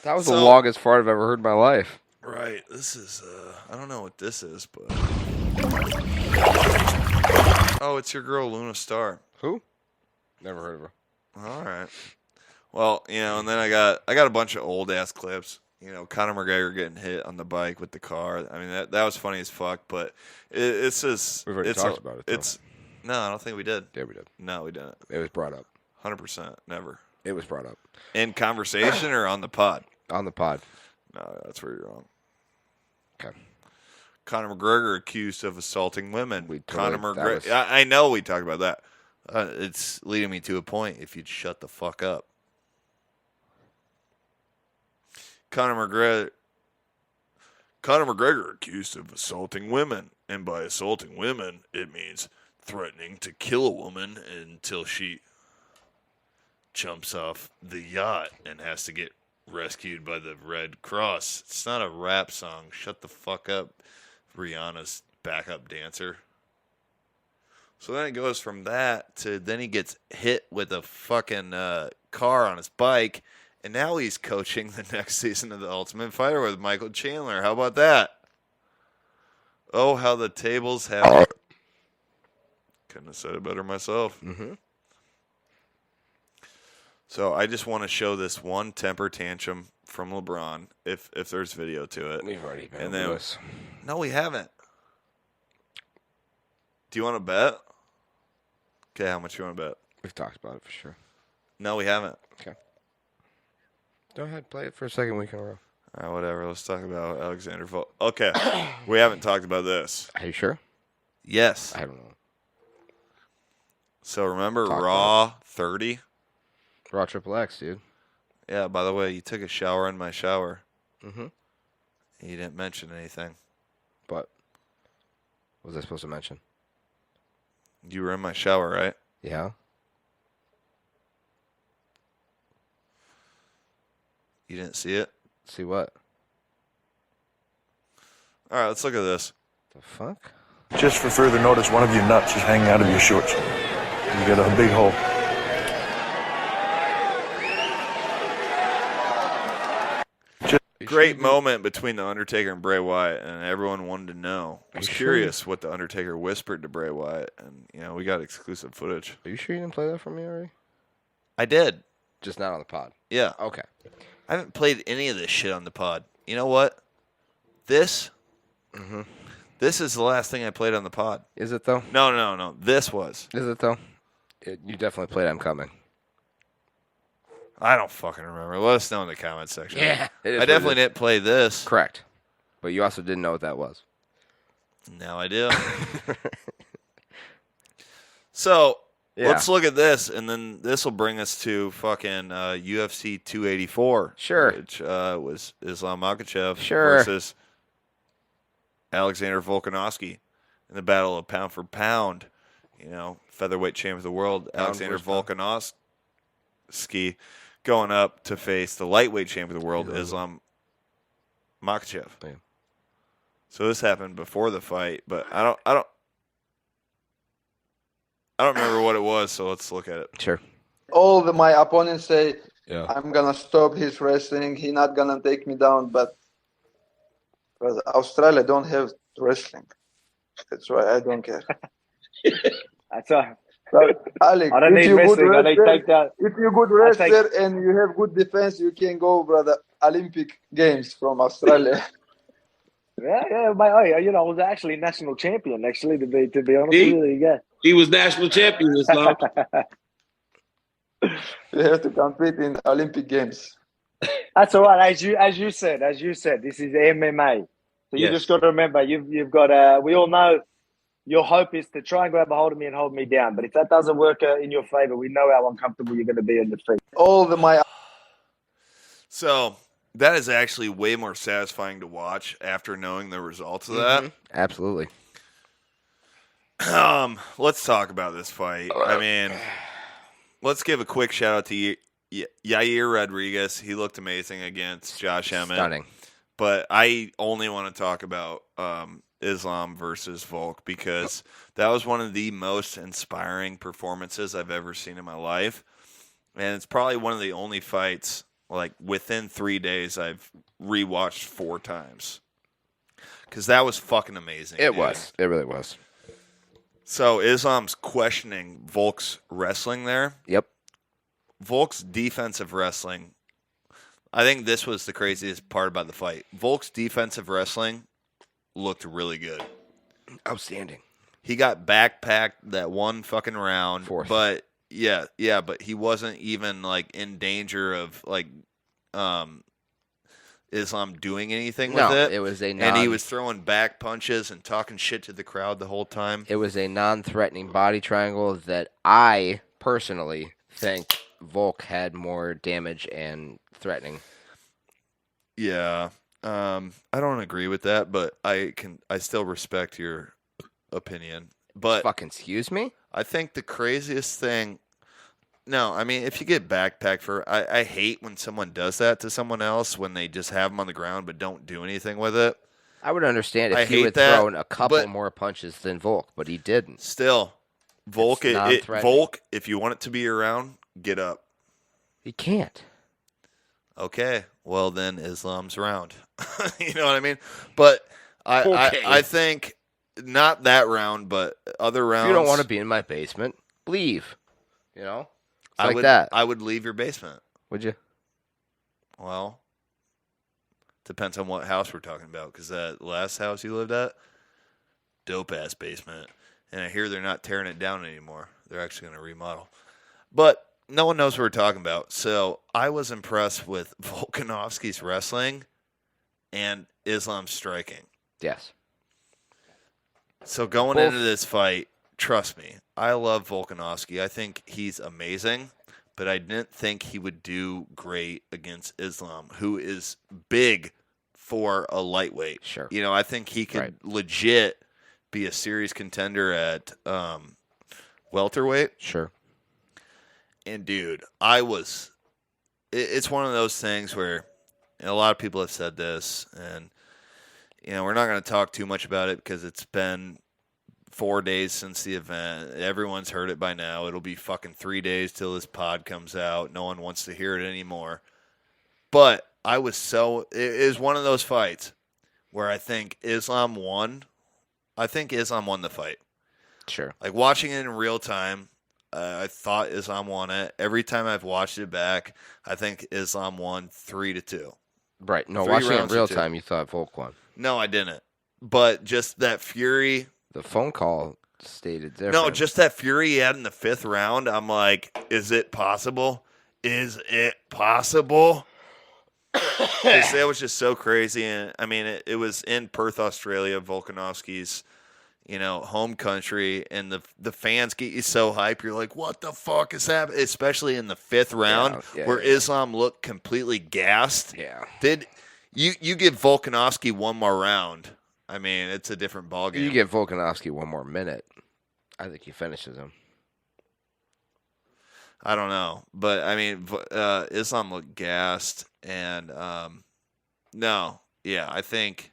[SPEAKER 1] That was the longest fart I've ever heard in my life.
[SPEAKER 2] Right. This is, I don't know what this is, but. Oh, it's your girl, Luna Star.
[SPEAKER 1] Who? Never heard of her.
[SPEAKER 2] All right. Well, and then I got a bunch of old ass clips. Conor McGregor getting hit on the bike with the car. I mean, that was funny as fuck, but it's just.
[SPEAKER 1] We've already talked about it, though.
[SPEAKER 2] No, I don't think we did.
[SPEAKER 1] Yeah, we did.
[SPEAKER 2] No, we didn't.
[SPEAKER 1] It was brought up.
[SPEAKER 2] 100%. Never.
[SPEAKER 1] It was brought up.
[SPEAKER 2] In conversation or on the pod?
[SPEAKER 1] On the pod.
[SPEAKER 2] No, that's where you're wrong.
[SPEAKER 1] Okay.
[SPEAKER 2] Conor McGregor accused of assaulting women. Conor
[SPEAKER 1] that
[SPEAKER 2] McGregor.
[SPEAKER 1] was-
[SPEAKER 2] I know we talked about that. It's leading me to a point. If you'd shut the fuck up. Conor McGregor accused of assaulting women. And by assaulting women, it means threatening to kill a woman until she jumps off the yacht and has to get rescued by the Red Cross. It's not a rap song. Shut the fuck up, Rihanna's backup dancer. So then it goes from that to then he gets hit with a fucking car on his bike, and now he's coaching the next season of The Ultimate Fighter with Michael Chandler. How about that? Oh, how the tables have... Couldn't have said it better myself.
[SPEAKER 1] Mm-hmm.
[SPEAKER 2] So I just want to show this one temper tantrum from LeBron, if there's video to it.
[SPEAKER 1] We've already been
[SPEAKER 2] and
[SPEAKER 1] over
[SPEAKER 2] then,
[SPEAKER 1] this.
[SPEAKER 2] No, we haven't. Do you want to bet? Okay, how much you want to bet?
[SPEAKER 1] We've talked about it for sure.
[SPEAKER 2] No, we haven't.
[SPEAKER 1] Okay. Go ahead, play it for a second week in a row.
[SPEAKER 2] All right, whatever. Let's talk about Alexander Volk. Okay, we haven't talked about this.
[SPEAKER 1] Are you sure?
[SPEAKER 2] Yes.
[SPEAKER 1] I don't know.
[SPEAKER 2] So remember
[SPEAKER 1] Talk
[SPEAKER 2] Raw 30?
[SPEAKER 1] Raw Triple X, dude.
[SPEAKER 2] Yeah, by the way, you took a shower in my shower.
[SPEAKER 1] Mm-hmm.
[SPEAKER 2] You didn't mention anything.
[SPEAKER 1] But what was I supposed to mention?
[SPEAKER 2] You were in my shower, right?
[SPEAKER 1] Yeah.
[SPEAKER 2] You didn't see it?
[SPEAKER 1] See what?
[SPEAKER 2] All right, let's look at this.
[SPEAKER 1] The fuck?
[SPEAKER 4] Just for further notice, one of you nuts is hanging out of your shorts. You got a big hole.
[SPEAKER 2] Great moment between The Undertaker and Bray Wyatt, and everyone wanted to know. I was curious what The Undertaker whispered to Bray Wyatt, and, we got exclusive footage.
[SPEAKER 1] Are you sure you didn't play that for me already?
[SPEAKER 2] I did.
[SPEAKER 1] Just not on the pod?
[SPEAKER 2] Yeah.
[SPEAKER 1] Okay.
[SPEAKER 2] I haven't played any of this shit on the pod. You know what? This is the last thing I played on the pod.
[SPEAKER 1] Is it, though?
[SPEAKER 2] No. This was.
[SPEAKER 1] Is it, though? You definitely played I'm Coming.
[SPEAKER 2] I don't fucking remember. Let us know in the comments section.
[SPEAKER 1] Yeah.
[SPEAKER 2] I definitely didn't play this.
[SPEAKER 1] Correct. But you also didn't know what that was.
[SPEAKER 2] Now I do. So, let's look at this, and then this will bring us to fucking UFC 284.
[SPEAKER 1] Sure.
[SPEAKER 2] Which was Islam Makhachev
[SPEAKER 1] Sure.
[SPEAKER 2] versus Alexander Volkanovski in the battle of pound for pound. Featherweight champion of the world, Alexander Volkanovski, going up to face the lightweight champion of the world, Islam Makhachev.
[SPEAKER 1] Yeah.
[SPEAKER 2] So this happened before the fight, but I don't remember what it was, so let's look at it.
[SPEAKER 1] Sure.
[SPEAKER 16] All my opponents say,
[SPEAKER 1] Yeah.
[SPEAKER 16] I'm going to stop his wrestling. He's not going to take me down. But Australia don't have wrestling. That's why I don't care.
[SPEAKER 17] That's all.
[SPEAKER 16] But, Alex,
[SPEAKER 17] I don't need wrestling. I need takedown.
[SPEAKER 16] If you're good wrestler and you have good defense, you can go, brother, Olympic Games from Australia.
[SPEAKER 17] Yeah, mate. I was actually national champion. Actually, to be honest with you, there you go.
[SPEAKER 18] He was national champion, Islam.
[SPEAKER 16] You have to compete in Olympic Games.
[SPEAKER 17] That's all right. As you said, this is MMA. So you just got to remember, you've got. We all know your hope is to try and grab a hold of me and hold me down. But if that doesn't work in your favor, we know how uncomfortable you're going to be on your feet.
[SPEAKER 2] So that is actually way more satisfying to watch after knowing the results of that.
[SPEAKER 1] Absolutely.
[SPEAKER 2] Let's talk about this fight. I mean, let's give a quick shout out to Yair Rodriguez. He looked amazing against Josh Emmett.
[SPEAKER 1] Stunning.
[SPEAKER 2] But I only want to talk about Islam versus Volk because that was one of the most inspiring performances I've ever seen in my life. And it's probably one of the only fights, like, within 3 days I've rewatched 4 times. Because that was fucking amazing.
[SPEAKER 1] It was. It really was.
[SPEAKER 2] So Islam's questioning Volk's wrestling there.
[SPEAKER 1] Yep.
[SPEAKER 2] Volk's defensive wrestling. I think this was the craziest part about the fight. Volk's defensive wrestling looked really good.
[SPEAKER 1] Outstanding.
[SPEAKER 2] He got backpacked that one fucking round.
[SPEAKER 1] Fourth.
[SPEAKER 2] But but he wasn't even like in danger of like Islam doing anything with it.
[SPEAKER 1] It was
[SPEAKER 2] and he was throwing back punches and talking shit to the crowd the whole time.
[SPEAKER 1] It was a non-threatening body triangle that I personally think Volk had more damage and threatening.
[SPEAKER 2] Yeah. I don't agree with that, but I still respect your opinion. But
[SPEAKER 1] fucking excuse me?
[SPEAKER 2] I think the craziest thing. No, I mean, if you get backpacked I hate when someone does that to someone else when they just have them on the ground but don't do anything with it.
[SPEAKER 1] I would understand if he had thrown a couple more punches than Volk, but he didn't.
[SPEAKER 2] Still, Volk, Volk, if you want it to be around, get up.
[SPEAKER 1] He can't.
[SPEAKER 2] Okay, well then Islam's round. You know what I mean? But I think not that round, but other rounds.
[SPEAKER 1] If you don't want to be in my basement, leave. You know? It's like
[SPEAKER 2] would,
[SPEAKER 1] that.
[SPEAKER 2] I would leave your basement.
[SPEAKER 1] Would you?
[SPEAKER 2] Well, depends on what house we're talking about. Because that last house you lived at, dope-ass basement. And I hear they're not tearing it down anymore. They're actually going to remodel. But no one knows what we're talking about. So I was impressed with Volkanovski's wrestling and Islam's striking.
[SPEAKER 1] Yes.
[SPEAKER 2] So going into this fight, trust me, I love Volkanovski. I think he's amazing, but I didn't think he would do great against Islam, who is big for a lightweight.
[SPEAKER 1] Sure.
[SPEAKER 2] You know, I think he could legit be a serious contender at welterweight.
[SPEAKER 1] Sure.
[SPEAKER 2] And, dude, it's one of those things where a lot of people have said this, and, you know, we're not going to talk too much about it because it's been 4 days since the event. Everyone's heard it by now. It'll be fucking 3 days till this pod comes out. No one wants to hear it anymore. But it is one of those fights where I think Islam won. I think Islam won the fight.
[SPEAKER 1] Sure.
[SPEAKER 2] Like watching it in real time, I thought Islam won it. Every time I've watched it back, I think Islam won 3-2.
[SPEAKER 1] Right. No, watching it in real time, you thought Volk won.
[SPEAKER 2] No, I didn't. But just that fury.
[SPEAKER 1] The phone call stated different.
[SPEAKER 2] No, just that fury he had in the fifth round. I'm like, is it possible? Is it possible? That was just so crazy. And I mean, it was in Perth, Australia, Volkanovski's, home country, and the fans get you so hype. You're like, what the fuck is happening? Especially in the fifth round where Islam looked completely gassed.
[SPEAKER 1] Yeah.
[SPEAKER 2] Did you give Volkanovski one more round? I mean, it's a different ballgame.
[SPEAKER 1] You give Volkanovski one more minute, I think he finishes him.
[SPEAKER 2] I don't know. But, I mean, Islam looked gassed. And, I think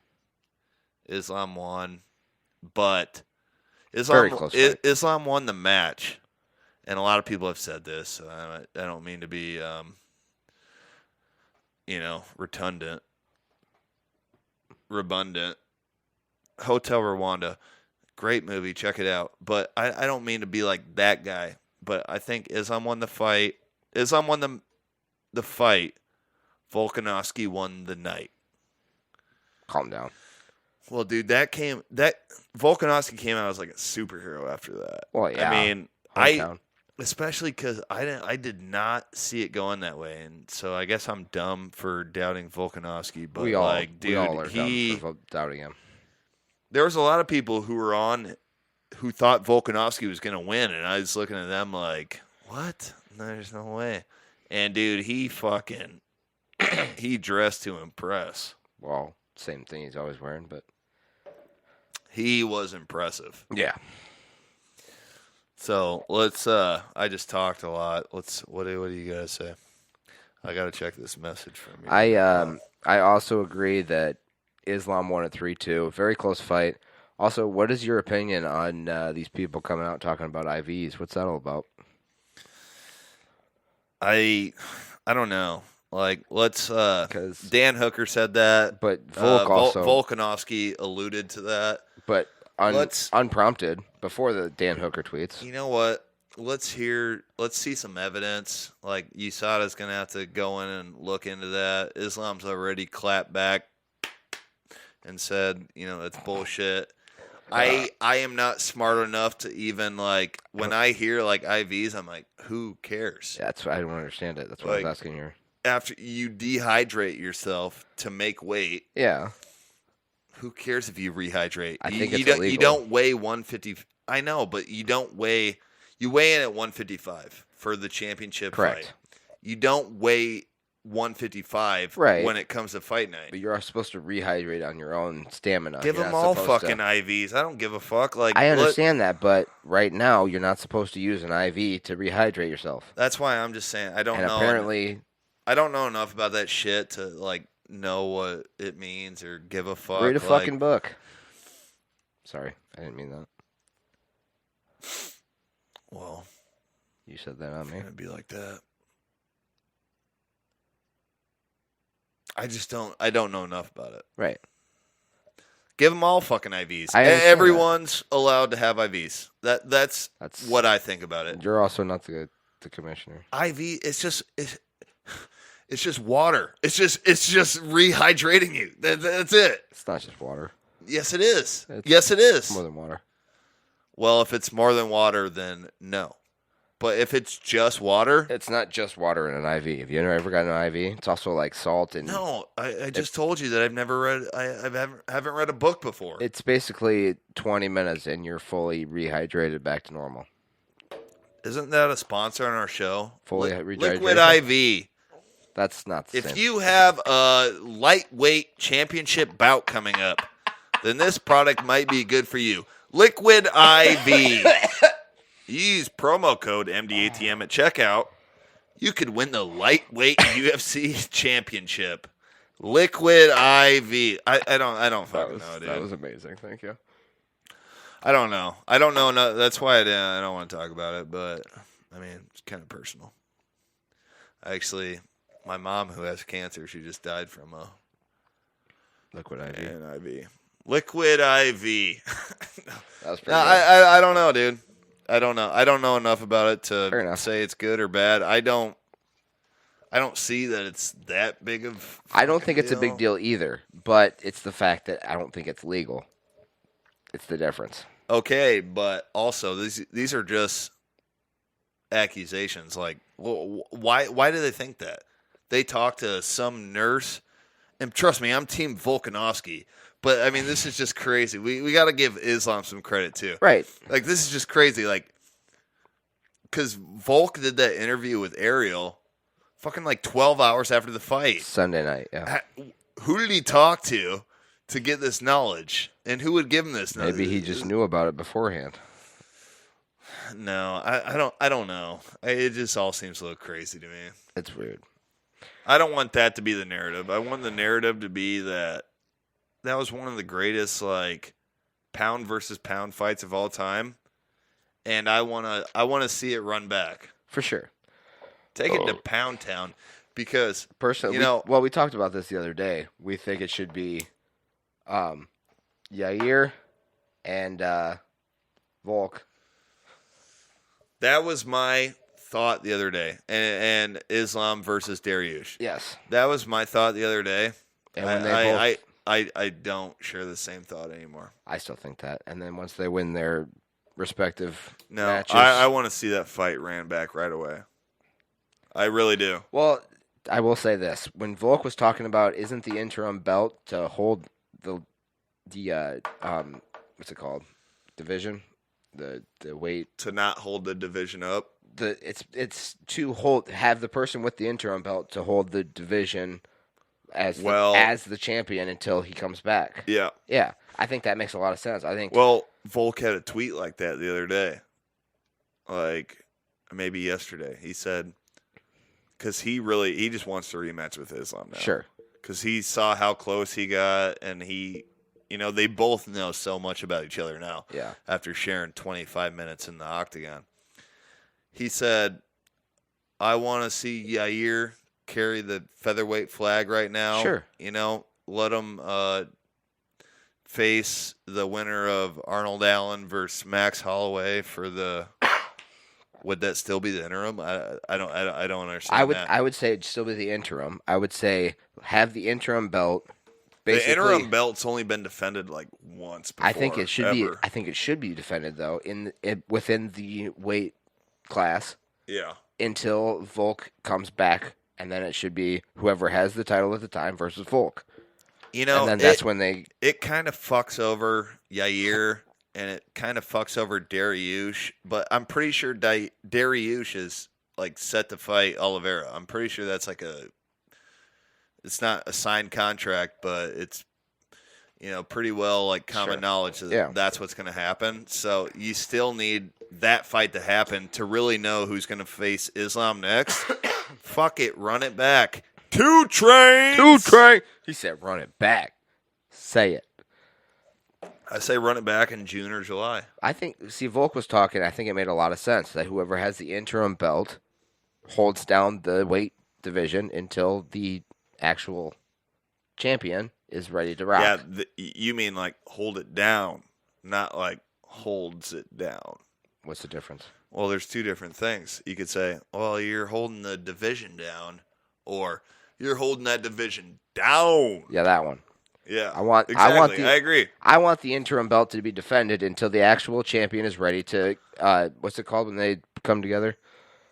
[SPEAKER 2] Islam won. But Islam won the match. And a lot of people have said this. So I don't mean to be, redundant. Hotel Rwanda, great movie. Check it out. But I don't mean to be like that guy. But I think Islam won the fight. Islam won the fight. Volkanovski won the night.
[SPEAKER 1] Calm down.
[SPEAKER 2] Well, dude, Volkanovski came out as like a superhero after that.
[SPEAKER 1] Well, yeah.
[SPEAKER 2] I mean, especially because I did not see it going that way, and so I guess I'm dumb for doubting Volkanovski. But
[SPEAKER 1] we all are
[SPEAKER 2] dumb
[SPEAKER 1] for doubting him.
[SPEAKER 2] There was a lot of people who were on who thought Volkanovski was going to win, and I was looking at them like, what? There's no way. And, dude, he fucking he dressed to impress.
[SPEAKER 1] Well, same thing he's always wearing, but
[SPEAKER 2] he was impressive.
[SPEAKER 1] Yeah.
[SPEAKER 2] So let's. I just talked a lot. What do you guys say? I got to check this message from you.
[SPEAKER 1] I also agree that Islam won at 3-2. Very close fight. Also, what is your opinion on these people coming out talking about IVs? What's that all about?
[SPEAKER 2] I don't know. Like, let's. Dan Hooker said that,
[SPEAKER 1] but Volk also
[SPEAKER 2] Volkanovski alluded to that,
[SPEAKER 1] but unprompted before the Dan Hooker tweets.
[SPEAKER 2] You know what? Let's see some evidence. Like, USADA's going to have to go in and look into that. Islam's already clapped back and said, it's bullshit. I am not smart enough to even like when I hear like IVs, I'm like, who cares?
[SPEAKER 1] Yeah, I don't understand it. That's what I was asking you.
[SPEAKER 2] After you dehydrate yourself to make weight,
[SPEAKER 1] yeah.
[SPEAKER 2] Who cares if you rehydrate?
[SPEAKER 1] I think
[SPEAKER 2] it's
[SPEAKER 1] illegal.
[SPEAKER 2] You don't weigh 150. I know, but you don't weigh. You weigh in at 155 for the championship fight. You don't weigh 155 when it comes to fight night.
[SPEAKER 1] But you're supposed to rehydrate on your own stamina.
[SPEAKER 2] Give them all fucking IVs. I don't give a fuck. Like
[SPEAKER 1] I understand that, but right now you're not supposed to use an IV to rehydrate yourself.
[SPEAKER 2] That's why I'm just saying I don't know.
[SPEAKER 1] Apparently,
[SPEAKER 2] I don't know enough about that shit to like know what it means or give a fuck.
[SPEAKER 1] Read a fucking book. Sorry, I didn't mean that.
[SPEAKER 2] Well,
[SPEAKER 1] you said that on me.
[SPEAKER 2] It'd be like that. I don't know enough about it.
[SPEAKER 1] Right.
[SPEAKER 2] Give them all fucking IVs. Everyone's allowed to have IVs. That's what I think about it.
[SPEAKER 1] You're also not the commissioner.
[SPEAKER 2] IV, it's just water. It's just rehydrating you. That's it.
[SPEAKER 1] It's not just water.
[SPEAKER 2] Yes, it is. Yes, it is.
[SPEAKER 1] It's more than water.
[SPEAKER 2] Well, if it's more than water, then no. But if it's just water,
[SPEAKER 1] it's not just water in an IV. Have you ever gotten an IV? It's also like salt and.
[SPEAKER 2] No, I just told you that I've never read. I haven't read a book before.
[SPEAKER 1] It's basically 20 minutes and you're fully rehydrated back to normal.
[SPEAKER 2] Isn't that a sponsor on our show?
[SPEAKER 1] Fully
[SPEAKER 2] Liquid IV.
[SPEAKER 1] That's not the same.
[SPEAKER 2] If you have a lightweight championship bout coming up, then this product might be good for you. Liquid IV. Use promo code MDATM at checkout. You could win the lightweight UFC championship. Liquid IV. I don't fucking know, dude.
[SPEAKER 1] That was amazing. Thank you.
[SPEAKER 2] I don't know. I don't know. No, that's why I don't want to talk about it. But I mean, it's kind of personal. Actually, my mom, who has cancer, she just died from a
[SPEAKER 1] liquid IV.
[SPEAKER 2] An IV. Liquid IV.
[SPEAKER 1] That was pretty
[SPEAKER 2] no, I don't know, dude. I don't know. I don't know enough about it to say it's good or bad. I don't see that it's that big of.
[SPEAKER 1] I don't think it's a big deal either, but it's the fact that I don't think it's legal. It's the difference.
[SPEAKER 2] Okay, but also these are just accusations. Like, why do they think that? They talk to some nurse, and trust me, I'm Team Volkanovski. But I mean, this is just crazy. We got to give Islam some credit too,
[SPEAKER 1] right?
[SPEAKER 2] Like, this is just crazy. Like, because Volk did that interview with Ariel, fucking like 12 hours after the fight,
[SPEAKER 1] Sunday night. Yeah.
[SPEAKER 2] Who did he talk to get this knowledge, and who would give him this knowledge?
[SPEAKER 1] Maybe he just knew about it beforehand.
[SPEAKER 2] No, I don't know. It just all seems a little crazy to me.
[SPEAKER 1] It's weird.
[SPEAKER 2] I don't want that to be the narrative. I want the narrative to be that was one of the greatest like pound versus pound fights of all time, and I want to see it run back
[SPEAKER 1] for sure.
[SPEAKER 2] Take it to Pound Town, because
[SPEAKER 1] personally, we talked about this the other day. We think it should be Yair and Volk.
[SPEAKER 2] That was my thought the other day, and Islam versus Dariush.
[SPEAKER 1] Yes,
[SPEAKER 2] that was my thought the other day.
[SPEAKER 1] And when
[SPEAKER 2] I don't share the same thought anymore.
[SPEAKER 1] I still think that. And then once they win their respective
[SPEAKER 2] No,
[SPEAKER 1] matches.
[SPEAKER 2] I want to see that fight ran back right away. I really do.
[SPEAKER 1] Well, I will say this. When Volk was talking about isn't the interim belt to hold the what's it called? Division? The weight.
[SPEAKER 2] To not hold the division up?
[SPEAKER 1] It's to have the person with the interim belt to hold the division as the champion until he comes back.
[SPEAKER 2] Yeah.
[SPEAKER 1] Yeah. I think that makes a lot of sense. I think.
[SPEAKER 2] Well, Volk had a tweet like that the other day. Like, maybe yesterday. He said, because he just wants to rematch with Islam now.
[SPEAKER 1] Sure.
[SPEAKER 2] Because he saw how close he got, and they both know so much about each other now.
[SPEAKER 1] Yeah.
[SPEAKER 2] After sharing 25 minutes in the octagon. He said, I want to see Yair carry the featherweight flag right now.
[SPEAKER 1] Sure.
[SPEAKER 2] Let him face the winner of Arnold Allen versus Max Holloway for the. Would that still be the interim? I don't understand.
[SPEAKER 1] I would say it'd still be the interim. I would say have the interim belt basically,
[SPEAKER 2] the interim belt's only been defended like once before.
[SPEAKER 1] I think it should be.
[SPEAKER 2] ever.
[SPEAKER 1] I think it should be defended though within the weight class.
[SPEAKER 2] Yeah.
[SPEAKER 1] Until Volk comes back, and then it should be whoever has the title at the time versus Volk.
[SPEAKER 2] You know,
[SPEAKER 1] and then that's when they.
[SPEAKER 2] It kind of fucks over Yair, and it kind of fucks over Dariush. But I'm pretty sure Dariush is like set to fight Oliveira. I'm pretty sure that's like it's not a signed contract, but it's pretty well like common knowledge that that's what's going to happen. So you still need that fight to happen to really know who's going to face Islam next. Fuck it, run it back. 2 trains.
[SPEAKER 1] He said, "Run it back." Say it.
[SPEAKER 2] I say run it back in June or July.
[SPEAKER 1] I think. See, Volk was talking. I think it made a lot of sense that whoever has the interim belt holds down the weight division until the actual champion is ready to rock.
[SPEAKER 2] Yeah, you mean like hold it down, not like holds it down.
[SPEAKER 1] What's the difference?
[SPEAKER 2] Well, there's 2 different things. You could say, well, you're holding the division down, or you're holding that division down.
[SPEAKER 1] Yeah, that one.
[SPEAKER 2] Yeah,
[SPEAKER 1] I
[SPEAKER 2] agree.
[SPEAKER 1] I want the interim belt to be defended until the actual champion is ready to. What's it called when they come together?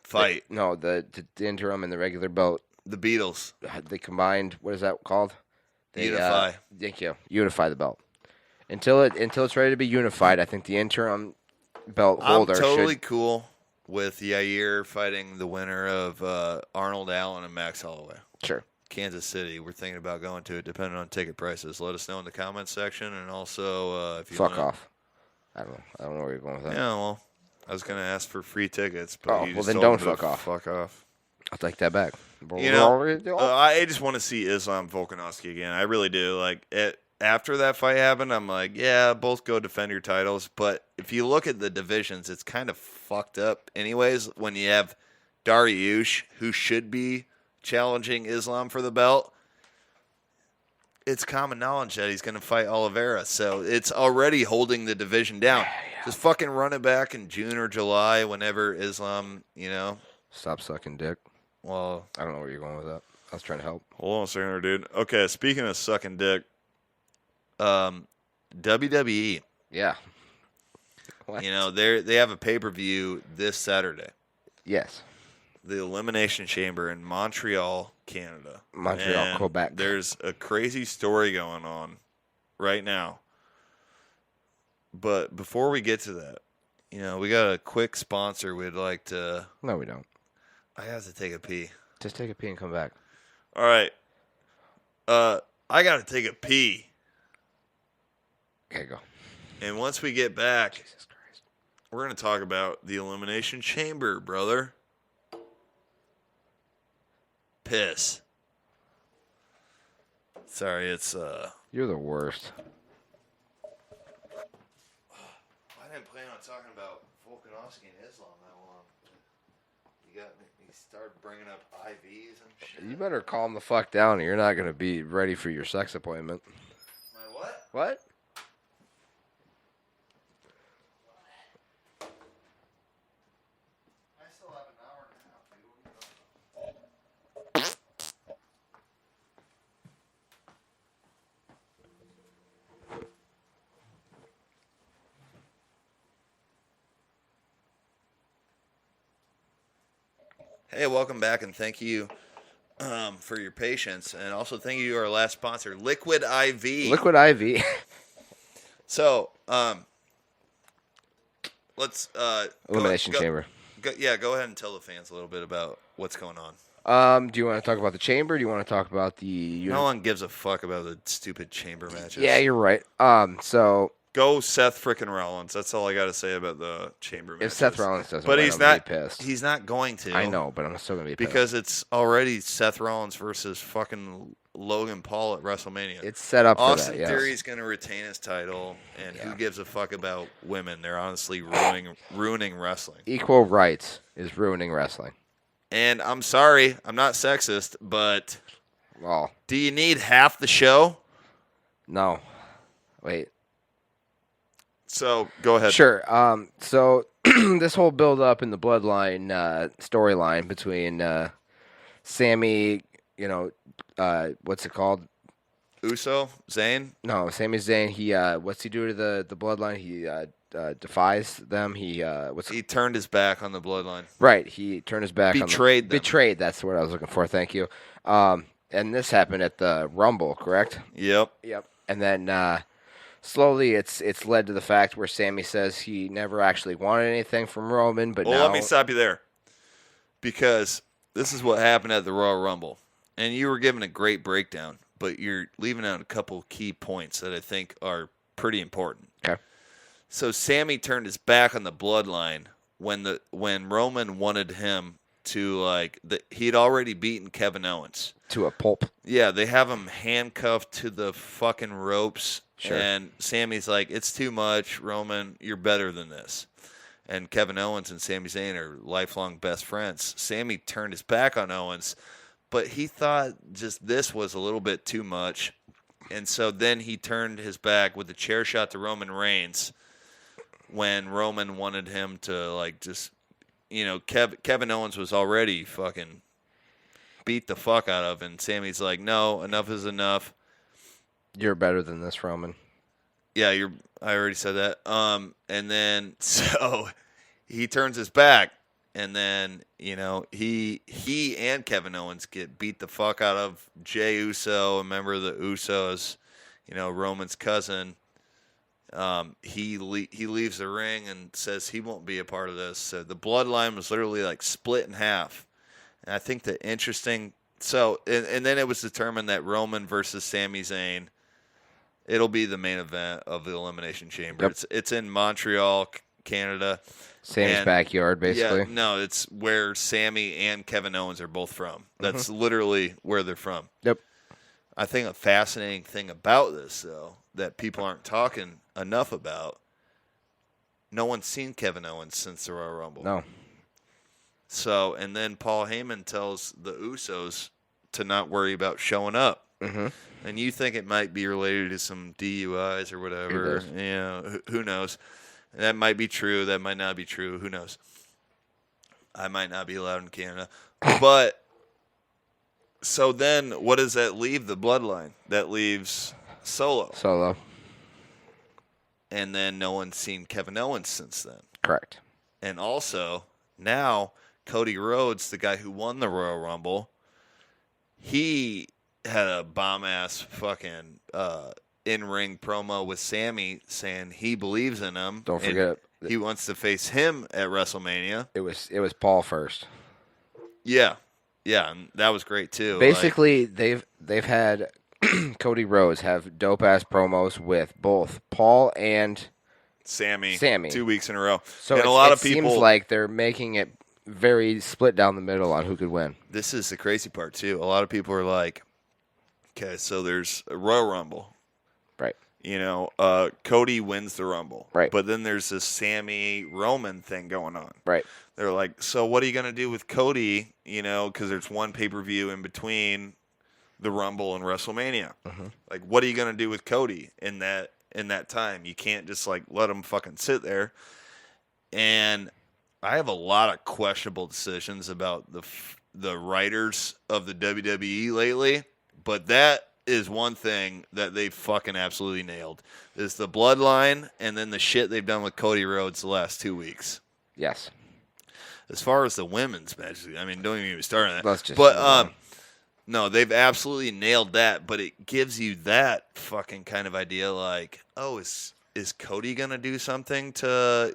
[SPEAKER 2] Fight.
[SPEAKER 1] The interim and the regular belt.
[SPEAKER 2] The Beatles.
[SPEAKER 1] They combined. What is that called? They,
[SPEAKER 2] Unify.
[SPEAKER 1] Thank you. Unify the belt. Until it's ready to be unified, I think the interim belt holder.
[SPEAKER 2] I'm totally cool with Yair fighting the winner of Arnold Allen and Max Holloway.
[SPEAKER 1] Sure.
[SPEAKER 2] Kansas City. We're thinking about going to it, depending on ticket prices. Let us know in the comments section, and also if you
[SPEAKER 1] fuck off. I don't know where you're going with that.
[SPEAKER 2] Yeah, well, I was going to ask for free tickets, but you just
[SPEAKER 1] then
[SPEAKER 2] told
[SPEAKER 1] don't
[SPEAKER 2] me to
[SPEAKER 1] fuck off.
[SPEAKER 2] Fuck off.
[SPEAKER 1] I'll take that back.
[SPEAKER 2] I just want to see Islam Volkanovski again. I really do. Like after that fight happened, I'm like, yeah, both go defend your titles. But if you look at the divisions, it's kind of fucked up, anyways. When you have Dariush, who should be challenging Islam for the belt, it's common knowledge that he's going to fight Oliveira. So it's already holding the division down. Just fucking run it back in June or July, whenever Islam,
[SPEAKER 1] Stop sucking dick.
[SPEAKER 2] Well,
[SPEAKER 1] I don't know where you're going with that. I was trying to help.
[SPEAKER 2] Hold on a second, dude. Okay, speaking of sucking dick, WWE.
[SPEAKER 1] Yeah.
[SPEAKER 2] What? They have a pay-per-view this Saturday.
[SPEAKER 1] Yes.
[SPEAKER 2] The Elimination Chamber in Montreal, Canada.
[SPEAKER 1] Montreal, Quebec.
[SPEAKER 2] There's a crazy story going on right now. But before we get to that, we got a quick sponsor we'd like to...
[SPEAKER 1] No, we don't.
[SPEAKER 2] I have to take a pee.
[SPEAKER 1] Just take a pee and come back.
[SPEAKER 2] All right. I got to take a pee.
[SPEAKER 1] Okay, go.
[SPEAKER 2] And once we get back, we're going to talk about the Elimination Chamber, brother. Piss. Sorry, it's...
[SPEAKER 1] You're the worst.
[SPEAKER 2] I didn't plan on talking about Volkanovski and Islam that long. You started bringing up IVs and shit.
[SPEAKER 1] You better calm the fuck down or you're not going to be ready for your sex appointment.
[SPEAKER 2] My what?
[SPEAKER 1] What?
[SPEAKER 2] I still have an hour and a half, dude. Hey, welcome back, and thank you for your patience, and also thank you to our last sponsor, Liquid IV.
[SPEAKER 1] Liquid IV.
[SPEAKER 2] So, let's
[SPEAKER 1] Elimination Chamber.
[SPEAKER 2] Go ahead and tell the fans a little bit about what's going on.
[SPEAKER 1] Do you want to talk about the chamber? Or do you want to talk about the?
[SPEAKER 2] No one gives a fuck about the stupid chamber matches.
[SPEAKER 1] Yeah, you're right. So
[SPEAKER 2] go Seth frickin' Rollins. That's all I got to say about the chamber matches.
[SPEAKER 1] If Seth Rollins doesn't,
[SPEAKER 2] but
[SPEAKER 1] win,
[SPEAKER 2] he's
[SPEAKER 1] I'm gonna
[SPEAKER 2] not
[SPEAKER 1] be pissed.
[SPEAKER 2] He's not going to.
[SPEAKER 1] I know, but I'm still gonna be pissed
[SPEAKER 2] because it's already Seth Rollins versus fucking Logan Paul at WrestleMania.
[SPEAKER 1] It's set up for
[SPEAKER 2] Austin
[SPEAKER 1] that, yes.
[SPEAKER 2] Theory's going to retain his title, and who gives a fuck about women? They're honestly ruining wrestling.
[SPEAKER 1] Equal rights is ruining wrestling.
[SPEAKER 2] And I'm sorry, I'm not sexist, but
[SPEAKER 1] well,
[SPEAKER 2] do you need half the show?
[SPEAKER 1] No. Wait.
[SPEAKER 2] So go ahead.
[SPEAKER 1] Sure. So this whole build up in the bloodline storyline between Sammy, what's it called?
[SPEAKER 2] Uso, Zayn.
[SPEAKER 1] No, Sami Zayn. He what's he do to the bloodline? He defies them. He
[SPEAKER 2] turned his back on the bloodline.
[SPEAKER 1] Right. He turned his back.
[SPEAKER 2] Betrayed them.
[SPEAKER 1] Betrayed. That's the word I was looking for. Thank you. And this happened at the Rumble, correct?
[SPEAKER 2] Yep.
[SPEAKER 1] And then slowly, it's led to the fact where Sami says he never actually wanted anything from Roman, but
[SPEAKER 2] Well,
[SPEAKER 1] now.
[SPEAKER 2] let me stop you there, because this is what happened at the Royal Rumble, and you were giving a great breakdown, but you're leaving out a couple key points that I think are pretty important.
[SPEAKER 1] Okay.
[SPEAKER 2] So Sami turned his back on the bloodline when Roman wanted him to he'd already beaten Kevin Owens
[SPEAKER 1] to a pulp.
[SPEAKER 2] Yeah, they have him handcuffed to the fucking ropes.
[SPEAKER 1] Sure.
[SPEAKER 2] And Sammy's like, it's too much, Roman, you're better than this. And Kevin Owens and Sami Zayn are lifelong best friends. Sami turned his back on Owens, but he thought just this was a little bit too much. And so then he turned his back with a chair shot to Roman Reigns when Roman wanted him to, Kevin Owens was already fucking beat the fuck out of, and Sammy's like, no, enough is enough.
[SPEAKER 1] You're better than this, Roman.
[SPEAKER 2] Yeah, I already said that. And then so he turns his back, and then he and Kevin Owens get beat the fuck out of. Jey Uso, a member of the Usos, Roman's cousin. He leaves the ring and says he won't be a part of this. So the bloodline was literally split in half. And I think the interesting. So and then it was determined that Roman versus Sami Zayn. It'll be the main event of the Elimination Chamber.
[SPEAKER 1] Yep.
[SPEAKER 2] It's in Montreal, Canada.
[SPEAKER 1] Sami's backyard, basically.
[SPEAKER 2] Yeah, no, it's where Sami and Kevin Owens are both from. That's literally where they're from.
[SPEAKER 1] Yep.
[SPEAKER 2] I think a fascinating thing about this, though, that people aren't talking enough about, no one's seen Kevin Owens since the Royal Rumble.
[SPEAKER 1] No.
[SPEAKER 2] So, and then Paul Heyman tells the Usos to not worry about showing up.
[SPEAKER 1] Mm-hmm.
[SPEAKER 2] And you think it might be related to some DUIs or whatever. Who knows? That might be true. That might not be true. Who knows? I might not be allowed in Canada. But, so then what does that leave the bloodline? That leaves Solo. And then no one's seen Kevin Owens since then.
[SPEAKER 1] Correct.
[SPEAKER 2] And also, now, Cody Rhodes, the guy who won the Royal Rumble, he had a bomb-ass fucking in-ring promo with Sami saying he believes in him.
[SPEAKER 1] Don't forget,
[SPEAKER 2] he wants to face him at WrestleMania.
[SPEAKER 1] It was Paul first.
[SPEAKER 2] Yeah, and that was great too.
[SPEAKER 1] Basically, they've had Cody Rhodes have dope-ass promos with both Paul and
[SPEAKER 2] Sami
[SPEAKER 1] 2
[SPEAKER 2] weeks in a row.
[SPEAKER 1] So
[SPEAKER 2] and a lot of people
[SPEAKER 1] seems like they're making it very split down the middle on who could win.
[SPEAKER 2] This is the crazy part too. A lot of people are like, okay, so there's a Royal Rumble.
[SPEAKER 1] Right.
[SPEAKER 2] Cody wins the Rumble.
[SPEAKER 1] Right.
[SPEAKER 2] But then there's this Sami Roman thing going on.
[SPEAKER 1] Right.
[SPEAKER 2] They're like, so what are you going to do with Cody? Because there's one pay-per-view in between the Rumble and WrestleMania.
[SPEAKER 1] Mm-hmm.
[SPEAKER 2] Like, what are you going to do with Cody in that time? You can't just let him fucking sit there. And I have a lot of questionable decisions about the writers of the WWE lately, but that is one thing that they fucking absolutely nailed, is the bloodline and then the shit they've done with Cody Rhodes the last 2 weeks.
[SPEAKER 1] Yes.
[SPEAKER 2] As far as the women's matches, I mean, don't even start on that.
[SPEAKER 1] Let's just
[SPEAKER 2] no, they've absolutely nailed that, but it gives you that fucking kind of idea like, oh, is Cody going to do something to,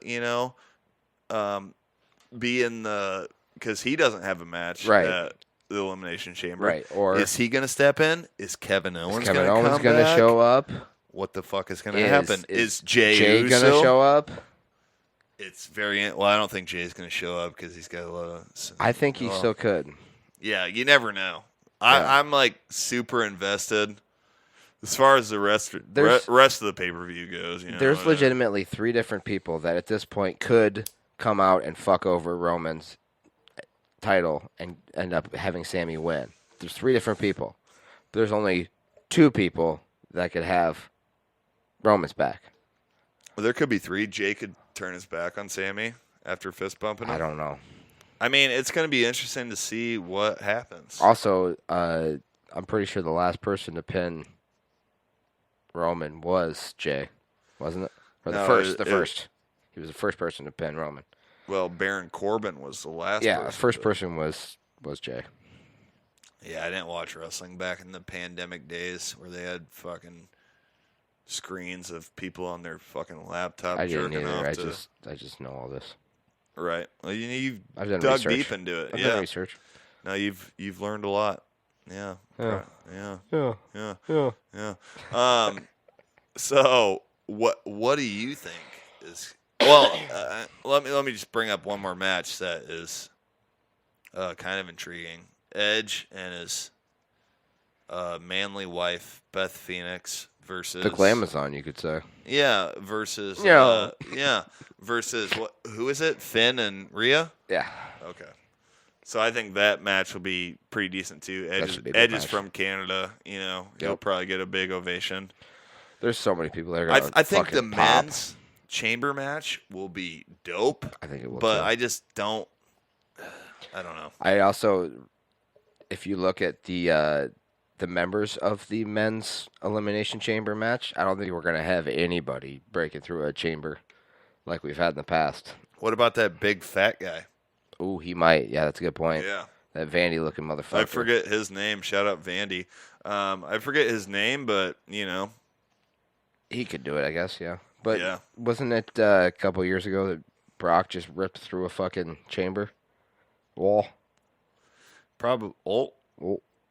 [SPEAKER 2] be in the, because he doesn't have a match at the Elimination Chamber.
[SPEAKER 1] Right. Or
[SPEAKER 2] is he going to step in? Is Kevin Owens going
[SPEAKER 1] to show up?
[SPEAKER 2] What the fuck is going to happen? Is Jey
[SPEAKER 1] going to show up?
[SPEAKER 2] It's very, well, I don't think Jay's going to show up because he's got a lot of.
[SPEAKER 1] I think he still could.
[SPEAKER 2] Yeah, you never know. I'm super invested. As far as the rest of the pay-per-view goes,
[SPEAKER 1] there's legitimately 3 different people that at this point could come out and fuck over Roman's title and end up having Sami win. There's 3 different people. But there's only 2 people that could have Roman's back.
[SPEAKER 2] Well, there could be 3. Jay could turn his back on Sami after fist bumping him.
[SPEAKER 1] I don't know.
[SPEAKER 2] I mean, it's going to be interesting to see what happens.
[SPEAKER 1] Also, I'm pretty sure the last person to pin Roman was Jay, wasn't it? Or the
[SPEAKER 2] No,
[SPEAKER 1] first. He was the first person to pin Roman.
[SPEAKER 2] Well, Baron Corbin was the last.
[SPEAKER 1] Yeah,
[SPEAKER 2] person
[SPEAKER 1] the first person was Jay.
[SPEAKER 2] Yeah, I didn't watch wrestling back in the pandemic days where they had fucking screens of people on their fucking laptop
[SPEAKER 1] I didn't
[SPEAKER 2] jerking off.
[SPEAKER 1] either. I just know all this.
[SPEAKER 2] Right. Well, you've
[SPEAKER 1] I've done
[SPEAKER 2] dug
[SPEAKER 1] research.
[SPEAKER 2] deep into it.
[SPEAKER 1] I've
[SPEAKER 2] yeah.
[SPEAKER 1] done research.
[SPEAKER 2] No, you've learned a lot. Yeah.
[SPEAKER 1] Yeah.
[SPEAKER 2] Yeah.
[SPEAKER 1] Yeah.
[SPEAKER 2] Yeah.
[SPEAKER 1] Yeah.
[SPEAKER 2] Yeah. So what do you think is? Well, let me just bring up one more match that is kind of intriguing. Edge and his manly wife Beth Phoenix versus
[SPEAKER 1] the Glamazon, you could say.
[SPEAKER 2] Yeah, versus versus what? Who is it? Finn and Rhea.
[SPEAKER 1] Yeah.
[SPEAKER 2] Okay. So I think that match will be pretty decent too. Edge is from Canada. You know, he'll probably get a big ovation.
[SPEAKER 1] There's so many people that are going
[SPEAKER 2] I think the
[SPEAKER 1] pop.
[SPEAKER 2] men's chamber match will be dope.
[SPEAKER 1] I think it will.
[SPEAKER 2] But
[SPEAKER 1] too.
[SPEAKER 2] I just don't. I don't know.
[SPEAKER 1] I also, if you look at the members of the men's elimination chamber match, I don't think we're going to have anybody breaking through a chamber like we've had in the past.
[SPEAKER 2] What about that big fat guy?
[SPEAKER 1] Ooh, he might. Yeah, that's a good point.
[SPEAKER 2] Yeah.
[SPEAKER 1] That Vandy looking motherfucker.
[SPEAKER 2] I forget his name. Shout out Vandy. I forget his name, but you know,
[SPEAKER 1] he could do it. I guess. Yeah. But
[SPEAKER 2] yeah.
[SPEAKER 1] Wasn't it a couple years ago that Brock just ripped through a fucking chamber wall?
[SPEAKER 2] Probably.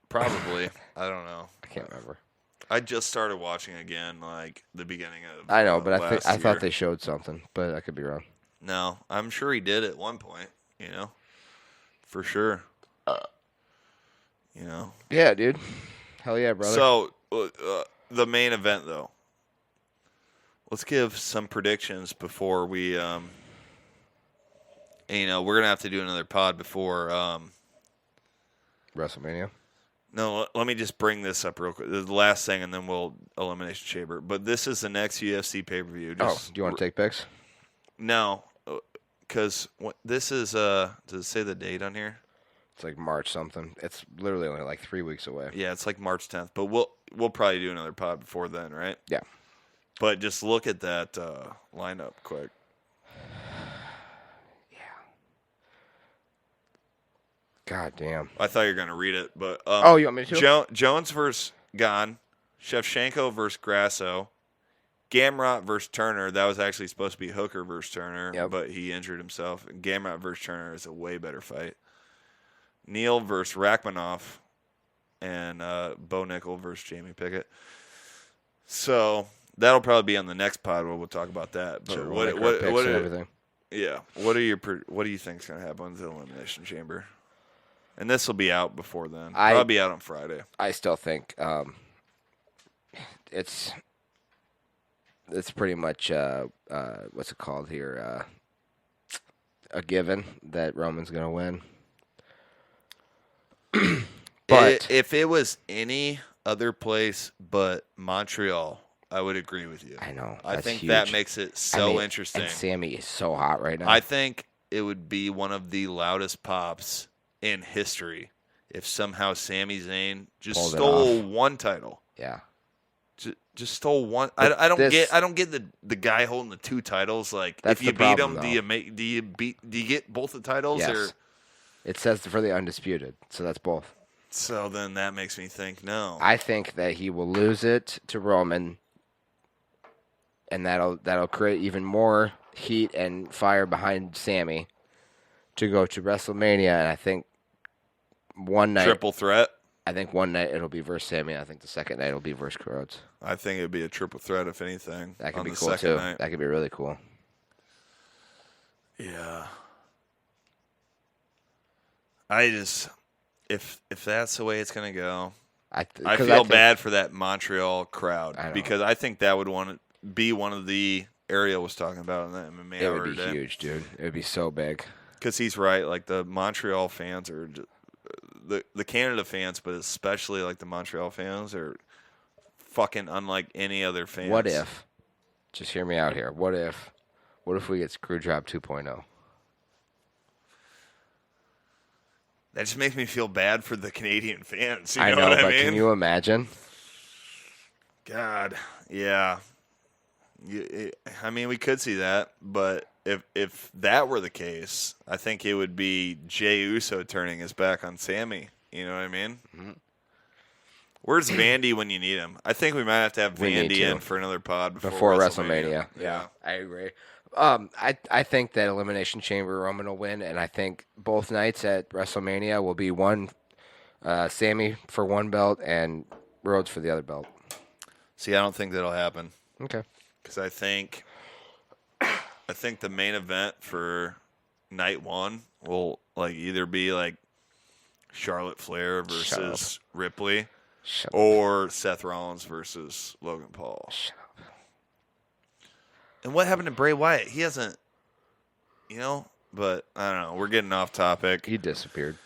[SPEAKER 2] Probably. I don't know.
[SPEAKER 1] I can't remember.
[SPEAKER 2] I just started watching again, like the beginning of.
[SPEAKER 1] I know, but I
[SPEAKER 2] year.
[SPEAKER 1] thought they showed something, but I could be wrong.
[SPEAKER 2] No, I'm sure he did at one point. You know, for sure. You know.
[SPEAKER 1] Yeah, dude. Hell yeah, brother.
[SPEAKER 2] So the main event, though. Let's give some predictions before we. You know, we're gonna have to do another pod before
[SPEAKER 1] WrestleMania.
[SPEAKER 2] No, let me just bring this up real quick. The last thing, and then we'll Elimination Chamber. But this is the next UFC pay-per-view.
[SPEAKER 1] Do you want to take picks?
[SPEAKER 2] No, because this is. Does it say the date on here?
[SPEAKER 1] It's like March something. It's literally only like 3 weeks away.
[SPEAKER 2] Yeah, it's like March 10th. But we'll probably do another pod before then, right?
[SPEAKER 1] Yeah.
[SPEAKER 2] But just look at that lineup quick.
[SPEAKER 1] God damn.
[SPEAKER 2] I thought you were going to read it, but
[SPEAKER 1] you want me to?
[SPEAKER 2] Jones versus Gane, Shevchenko versus Grasso, Gamrot versus Turner. That was actually supposed to be Hooker versus Turner, but he injured himself. And Gamrot versus Turner is a way better fight. Neal versus Rachmaninoff, and Bo Nickel versus Jamie Pickett. So that'll probably be on the next pod where we'll talk about that. But
[SPEAKER 1] Sure,
[SPEAKER 2] what
[SPEAKER 1] and everything.
[SPEAKER 2] Yeah, what do you think is going to happen with the Elimination Chamber? And this will be out before then. I'll be out on Friday.
[SPEAKER 1] I still think it's pretty much what's it called here? A given that Roman's going to win. But
[SPEAKER 2] if it was any other place but Montreal, I would agree with you.
[SPEAKER 1] I know.
[SPEAKER 2] I think
[SPEAKER 1] huge.
[SPEAKER 2] that makes it so interesting.
[SPEAKER 1] And Sammy is so hot right now.
[SPEAKER 2] I think it would be one of the loudest pops in history if somehow Sami Zayn just stole one title.
[SPEAKER 1] Yeah.
[SPEAKER 2] Just stole one. I don't get the guy holding the two titles. Like if you beat him, do you get both the titles?
[SPEAKER 1] Yes.
[SPEAKER 2] Or
[SPEAKER 1] it says for the undisputed, so that's both.
[SPEAKER 2] So then that makes me think no.
[SPEAKER 1] I think that he will lose it to Roman, and that'll create even more heat and fire behind Sammy to go to WrestleMania. And I think one night
[SPEAKER 2] triple threat.
[SPEAKER 1] I think one night it'll be versus Sammy. And I think the second night it'll be versus Rhodes.
[SPEAKER 2] I think it'd be a triple threat if anything.
[SPEAKER 1] That could
[SPEAKER 2] on
[SPEAKER 1] be
[SPEAKER 2] the
[SPEAKER 1] cool
[SPEAKER 2] second
[SPEAKER 1] too.
[SPEAKER 2] Night.
[SPEAKER 1] That could be really cool.
[SPEAKER 2] Yeah. I just if that's the way it's gonna go, I feel bad for that Montreal crowd because I think that would want to be one of the Ariel was talking about in that MMA.
[SPEAKER 1] It would be huge, dude. It would be so big.
[SPEAKER 2] Because he's right. Like the Montreal fans are the Canada fans, but especially like the Montreal fans are fucking unlike any other fans.
[SPEAKER 1] What if? Just hear me out here. What if we get Screwjob 2.0?
[SPEAKER 2] That just makes me feel bad for the Canadian fans. You
[SPEAKER 1] I
[SPEAKER 2] know
[SPEAKER 1] know,
[SPEAKER 2] what
[SPEAKER 1] but
[SPEAKER 2] I mean?
[SPEAKER 1] can you imagine?
[SPEAKER 2] God, yeah. I mean, we could see that, but if that were the case, I think it would be Jey Uso turning his back on Sammy. You know what I mean?
[SPEAKER 1] Mm-hmm.
[SPEAKER 2] Where's Vandy when you need him? I think we might have to have Vandy in for another pod before WrestleMania.
[SPEAKER 1] Yeah, I agree. I think that Elimination Chamber Roman will win, and I think both nights at WrestleMania will be one Sammy for one belt and Rhodes for the other belt.
[SPEAKER 2] See, I don't think that'll happen.
[SPEAKER 1] Okay.
[SPEAKER 2] Because I think the main event for night one will either be Charlotte Flair versus Ripley, or Seth Rollins versus Logan Paul.
[SPEAKER 1] Shut up.
[SPEAKER 2] And what happened to Bray Wyatt? He hasn't, but I don't know. We're getting off topic.
[SPEAKER 1] He disappeared.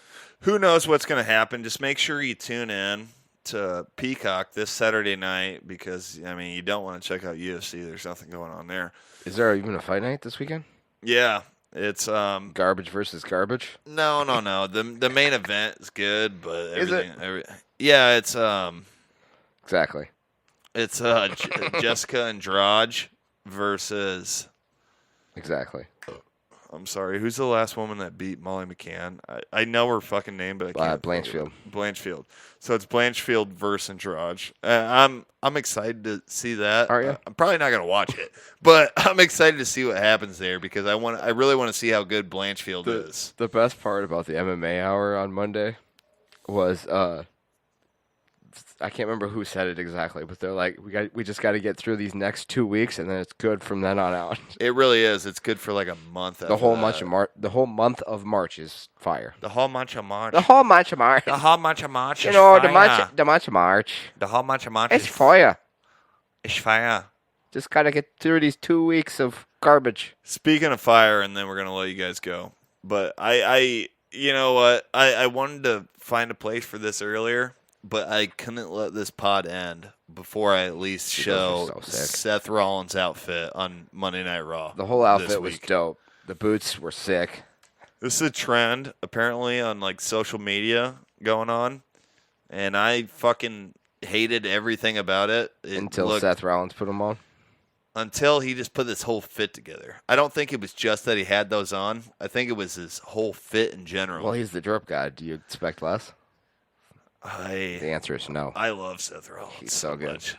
[SPEAKER 2] Who knows what's going to happen? Just make sure you tune in to Peacock this Saturday night because, you don't want to check out UFC. There's nothing going on there.
[SPEAKER 1] Is there even a fight night this weekend?
[SPEAKER 2] Yeah. It's
[SPEAKER 1] garbage versus garbage?
[SPEAKER 2] No. The main event is good, but everything.
[SPEAKER 1] Is it?
[SPEAKER 2] Yeah, it's
[SPEAKER 1] exactly.
[SPEAKER 2] It's Jessica Andrade versus.
[SPEAKER 1] Exactly.
[SPEAKER 2] I'm sorry. Who's the last woman that beat Molly McCann? I know her fucking name, but I can't.
[SPEAKER 1] Blanchfield.
[SPEAKER 2] Blanchfield. So it's Blanchfield versus Andrade. I'm excited to see that.
[SPEAKER 1] Are you?
[SPEAKER 2] I'm probably not gonna watch it, but I'm excited to see what happens there because I really want to see how good Blanchfield is.
[SPEAKER 1] The best part about the MMA hour on Monday was I can't remember who said it exactly, but they're like, we just got to get through these next 2 weeks, and then it's good from then on out.
[SPEAKER 2] It really is. It's good for a month.
[SPEAKER 1] The whole month of March is fire.
[SPEAKER 2] The whole month of March.
[SPEAKER 1] The whole month of March.
[SPEAKER 2] The whole month of March.
[SPEAKER 1] You know, the month of March.
[SPEAKER 2] The whole month of March.
[SPEAKER 1] It's fire.
[SPEAKER 2] It's fire.
[SPEAKER 1] Just got to get through these 2 weeks of garbage.
[SPEAKER 2] Speaking of fire, and then we're gonna let you guys go. But I you know what? I wanted to find a place for this earlier. But I couldn't let this pod end before I at least show Seth Rollins' outfit on Monday Night Raw.
[SPEAKER 1] The whole outfit was dope. The boots were sick.
[SPEAKER 2] This is a trend, apparently, on social media going on. And I fucking hated everything about it.
[SPEAKER 1] Until Seth Rollins put them on?
[SPEAKER 2] Until he just put this whole fit together. I don't think it was just that he had those on. I think it was his whole fit in general.
[SPEAKER 1] Well, he's the drip guy. Do you expect less?
[SPEAKER 2] The
[SPEAKER 1] answer is no.
[SPEAKER 2] I love Seth Rollins.
[SPEAKER 1] He's so good.
[SPEAKER 2] Much.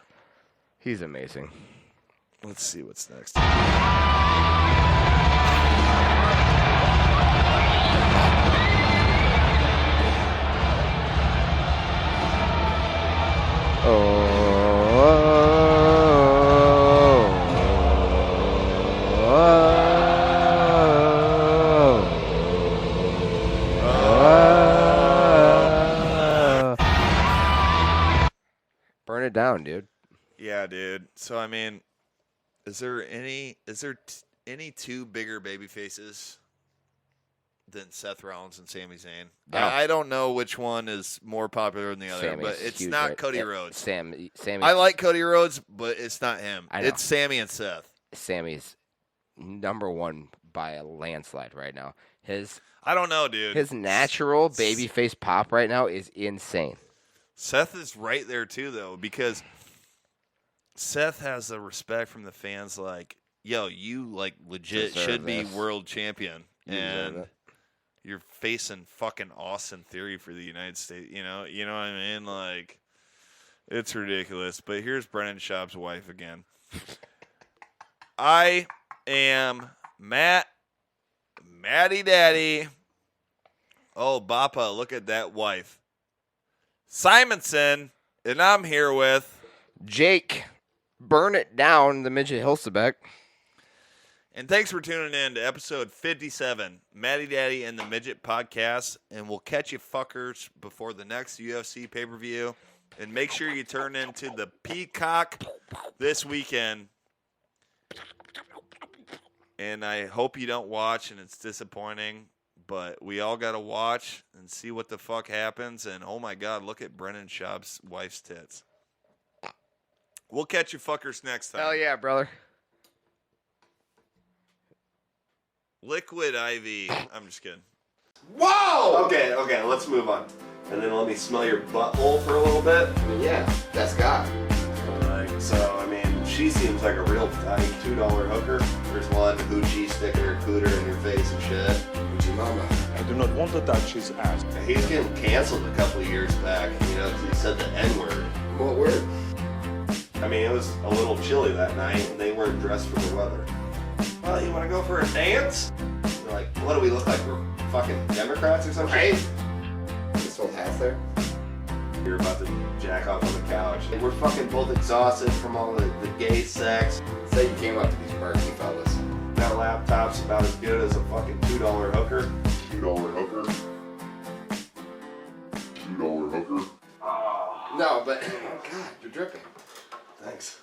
[SPEAKER 1] He's amazing.
[SPEAKER 2] Let's see what's next.
[SPEAKER 1] Burn it down, dude.
[SPEAKER 2] Yeah, dude. So is there any two bigger baby faces than Seth Rollins and Sami Zayn?
[SPEAKER 1] No.
[SPEAKER 2] I don't know which one is more popular than the other,
[SPEAKER 1] Sammy's
[SPEAKER 2] but it's
[SPEAKER 1] huge,
[SPEAKER 2] not
[SPEAKER 1] right?
[SPEAKER 2] Cody Rhodes.
[SPEAKER 1] Sammy.
[SPEAKER 2] I like Cody Rhodes, but it's not him. It's Sammy and Seth.
[SPEAKER 1] Sammy's number one by a landslide right now.
[SPEAKER 2] I don't know, dude.
[SPEAKER 1] His natural babyface pop right now is insane.
[SPEAKER 2] Seth is right there too, though, because Seth has the respect from the fans. Yo, you legit should be world champion, and you're facing fucking Austin Theory for the United States. You know what I mean? It's ridiculous. But here's Brennan Schaub's wife again. I am Matty Daddy. Oh, Bappa, look at that wife. Simonson, and I'm here with
[SPEAKER 1] Jake. Burn it down, the midget Hilsebeck.
[SPEAKER 2] And thanks for tuning in to episode 57, Matty Daddy and the Midget Podcast. And we'll catch you fuckers before the next UFC pay-per-view. And make sure you turn into the Peacock this weekend. And I hope you don't watch and it's disappointing. But we all got to watch and see what the fuck happens. And oh my God, look at Brennan Schaub's wife's tits. We'll catch you fuckers next time.
[SPEAKER 1] Hell yeah, brother.
[SPEAKER 2] Liquid IV. I'm just kidding.
[SPEAKER 5] Whoa! Okay, let's move on. And then let me smell your butthole for a little bit.
[SPEAKER 7] Yeah, that's God.
[SPEAKER 2] Like
[SPEAKER 5] So, I mean, she seems like a real tight $2 hooker. There's one hoochie sticking her cooter in your face and shit. Hoochie mama.
[SPEAKER 4] I do not want to touch his ass.
[SPEAKER 5] He's getting canceled a couple of years back, you know, because he said the N-word.
[SPEAKER 7] What word?
[SPEAKER 5] I mean, it was a little chilly that night, and they weren't dressed for the weather. Well, you want to go for a dance? They're like, what do we look like? We're fucking Democrats or something?
[SPEAKER 7] Right? You sold hats there?
[SPEAKER 5] You're about to jack off on the couch. We're fucking both exhausted from all the gay sex.
[SPEAKER 7] Say you came up to these marquee fellas.
[SPEAKER 5] That laptop's about as good as a fucking $2 hooker.
[SPEAKER 3] $2 hooker. $2 hooker.
[SPEAKER 7] No, but oh god, you're dripping.
[SPEAKER 5] Thanks.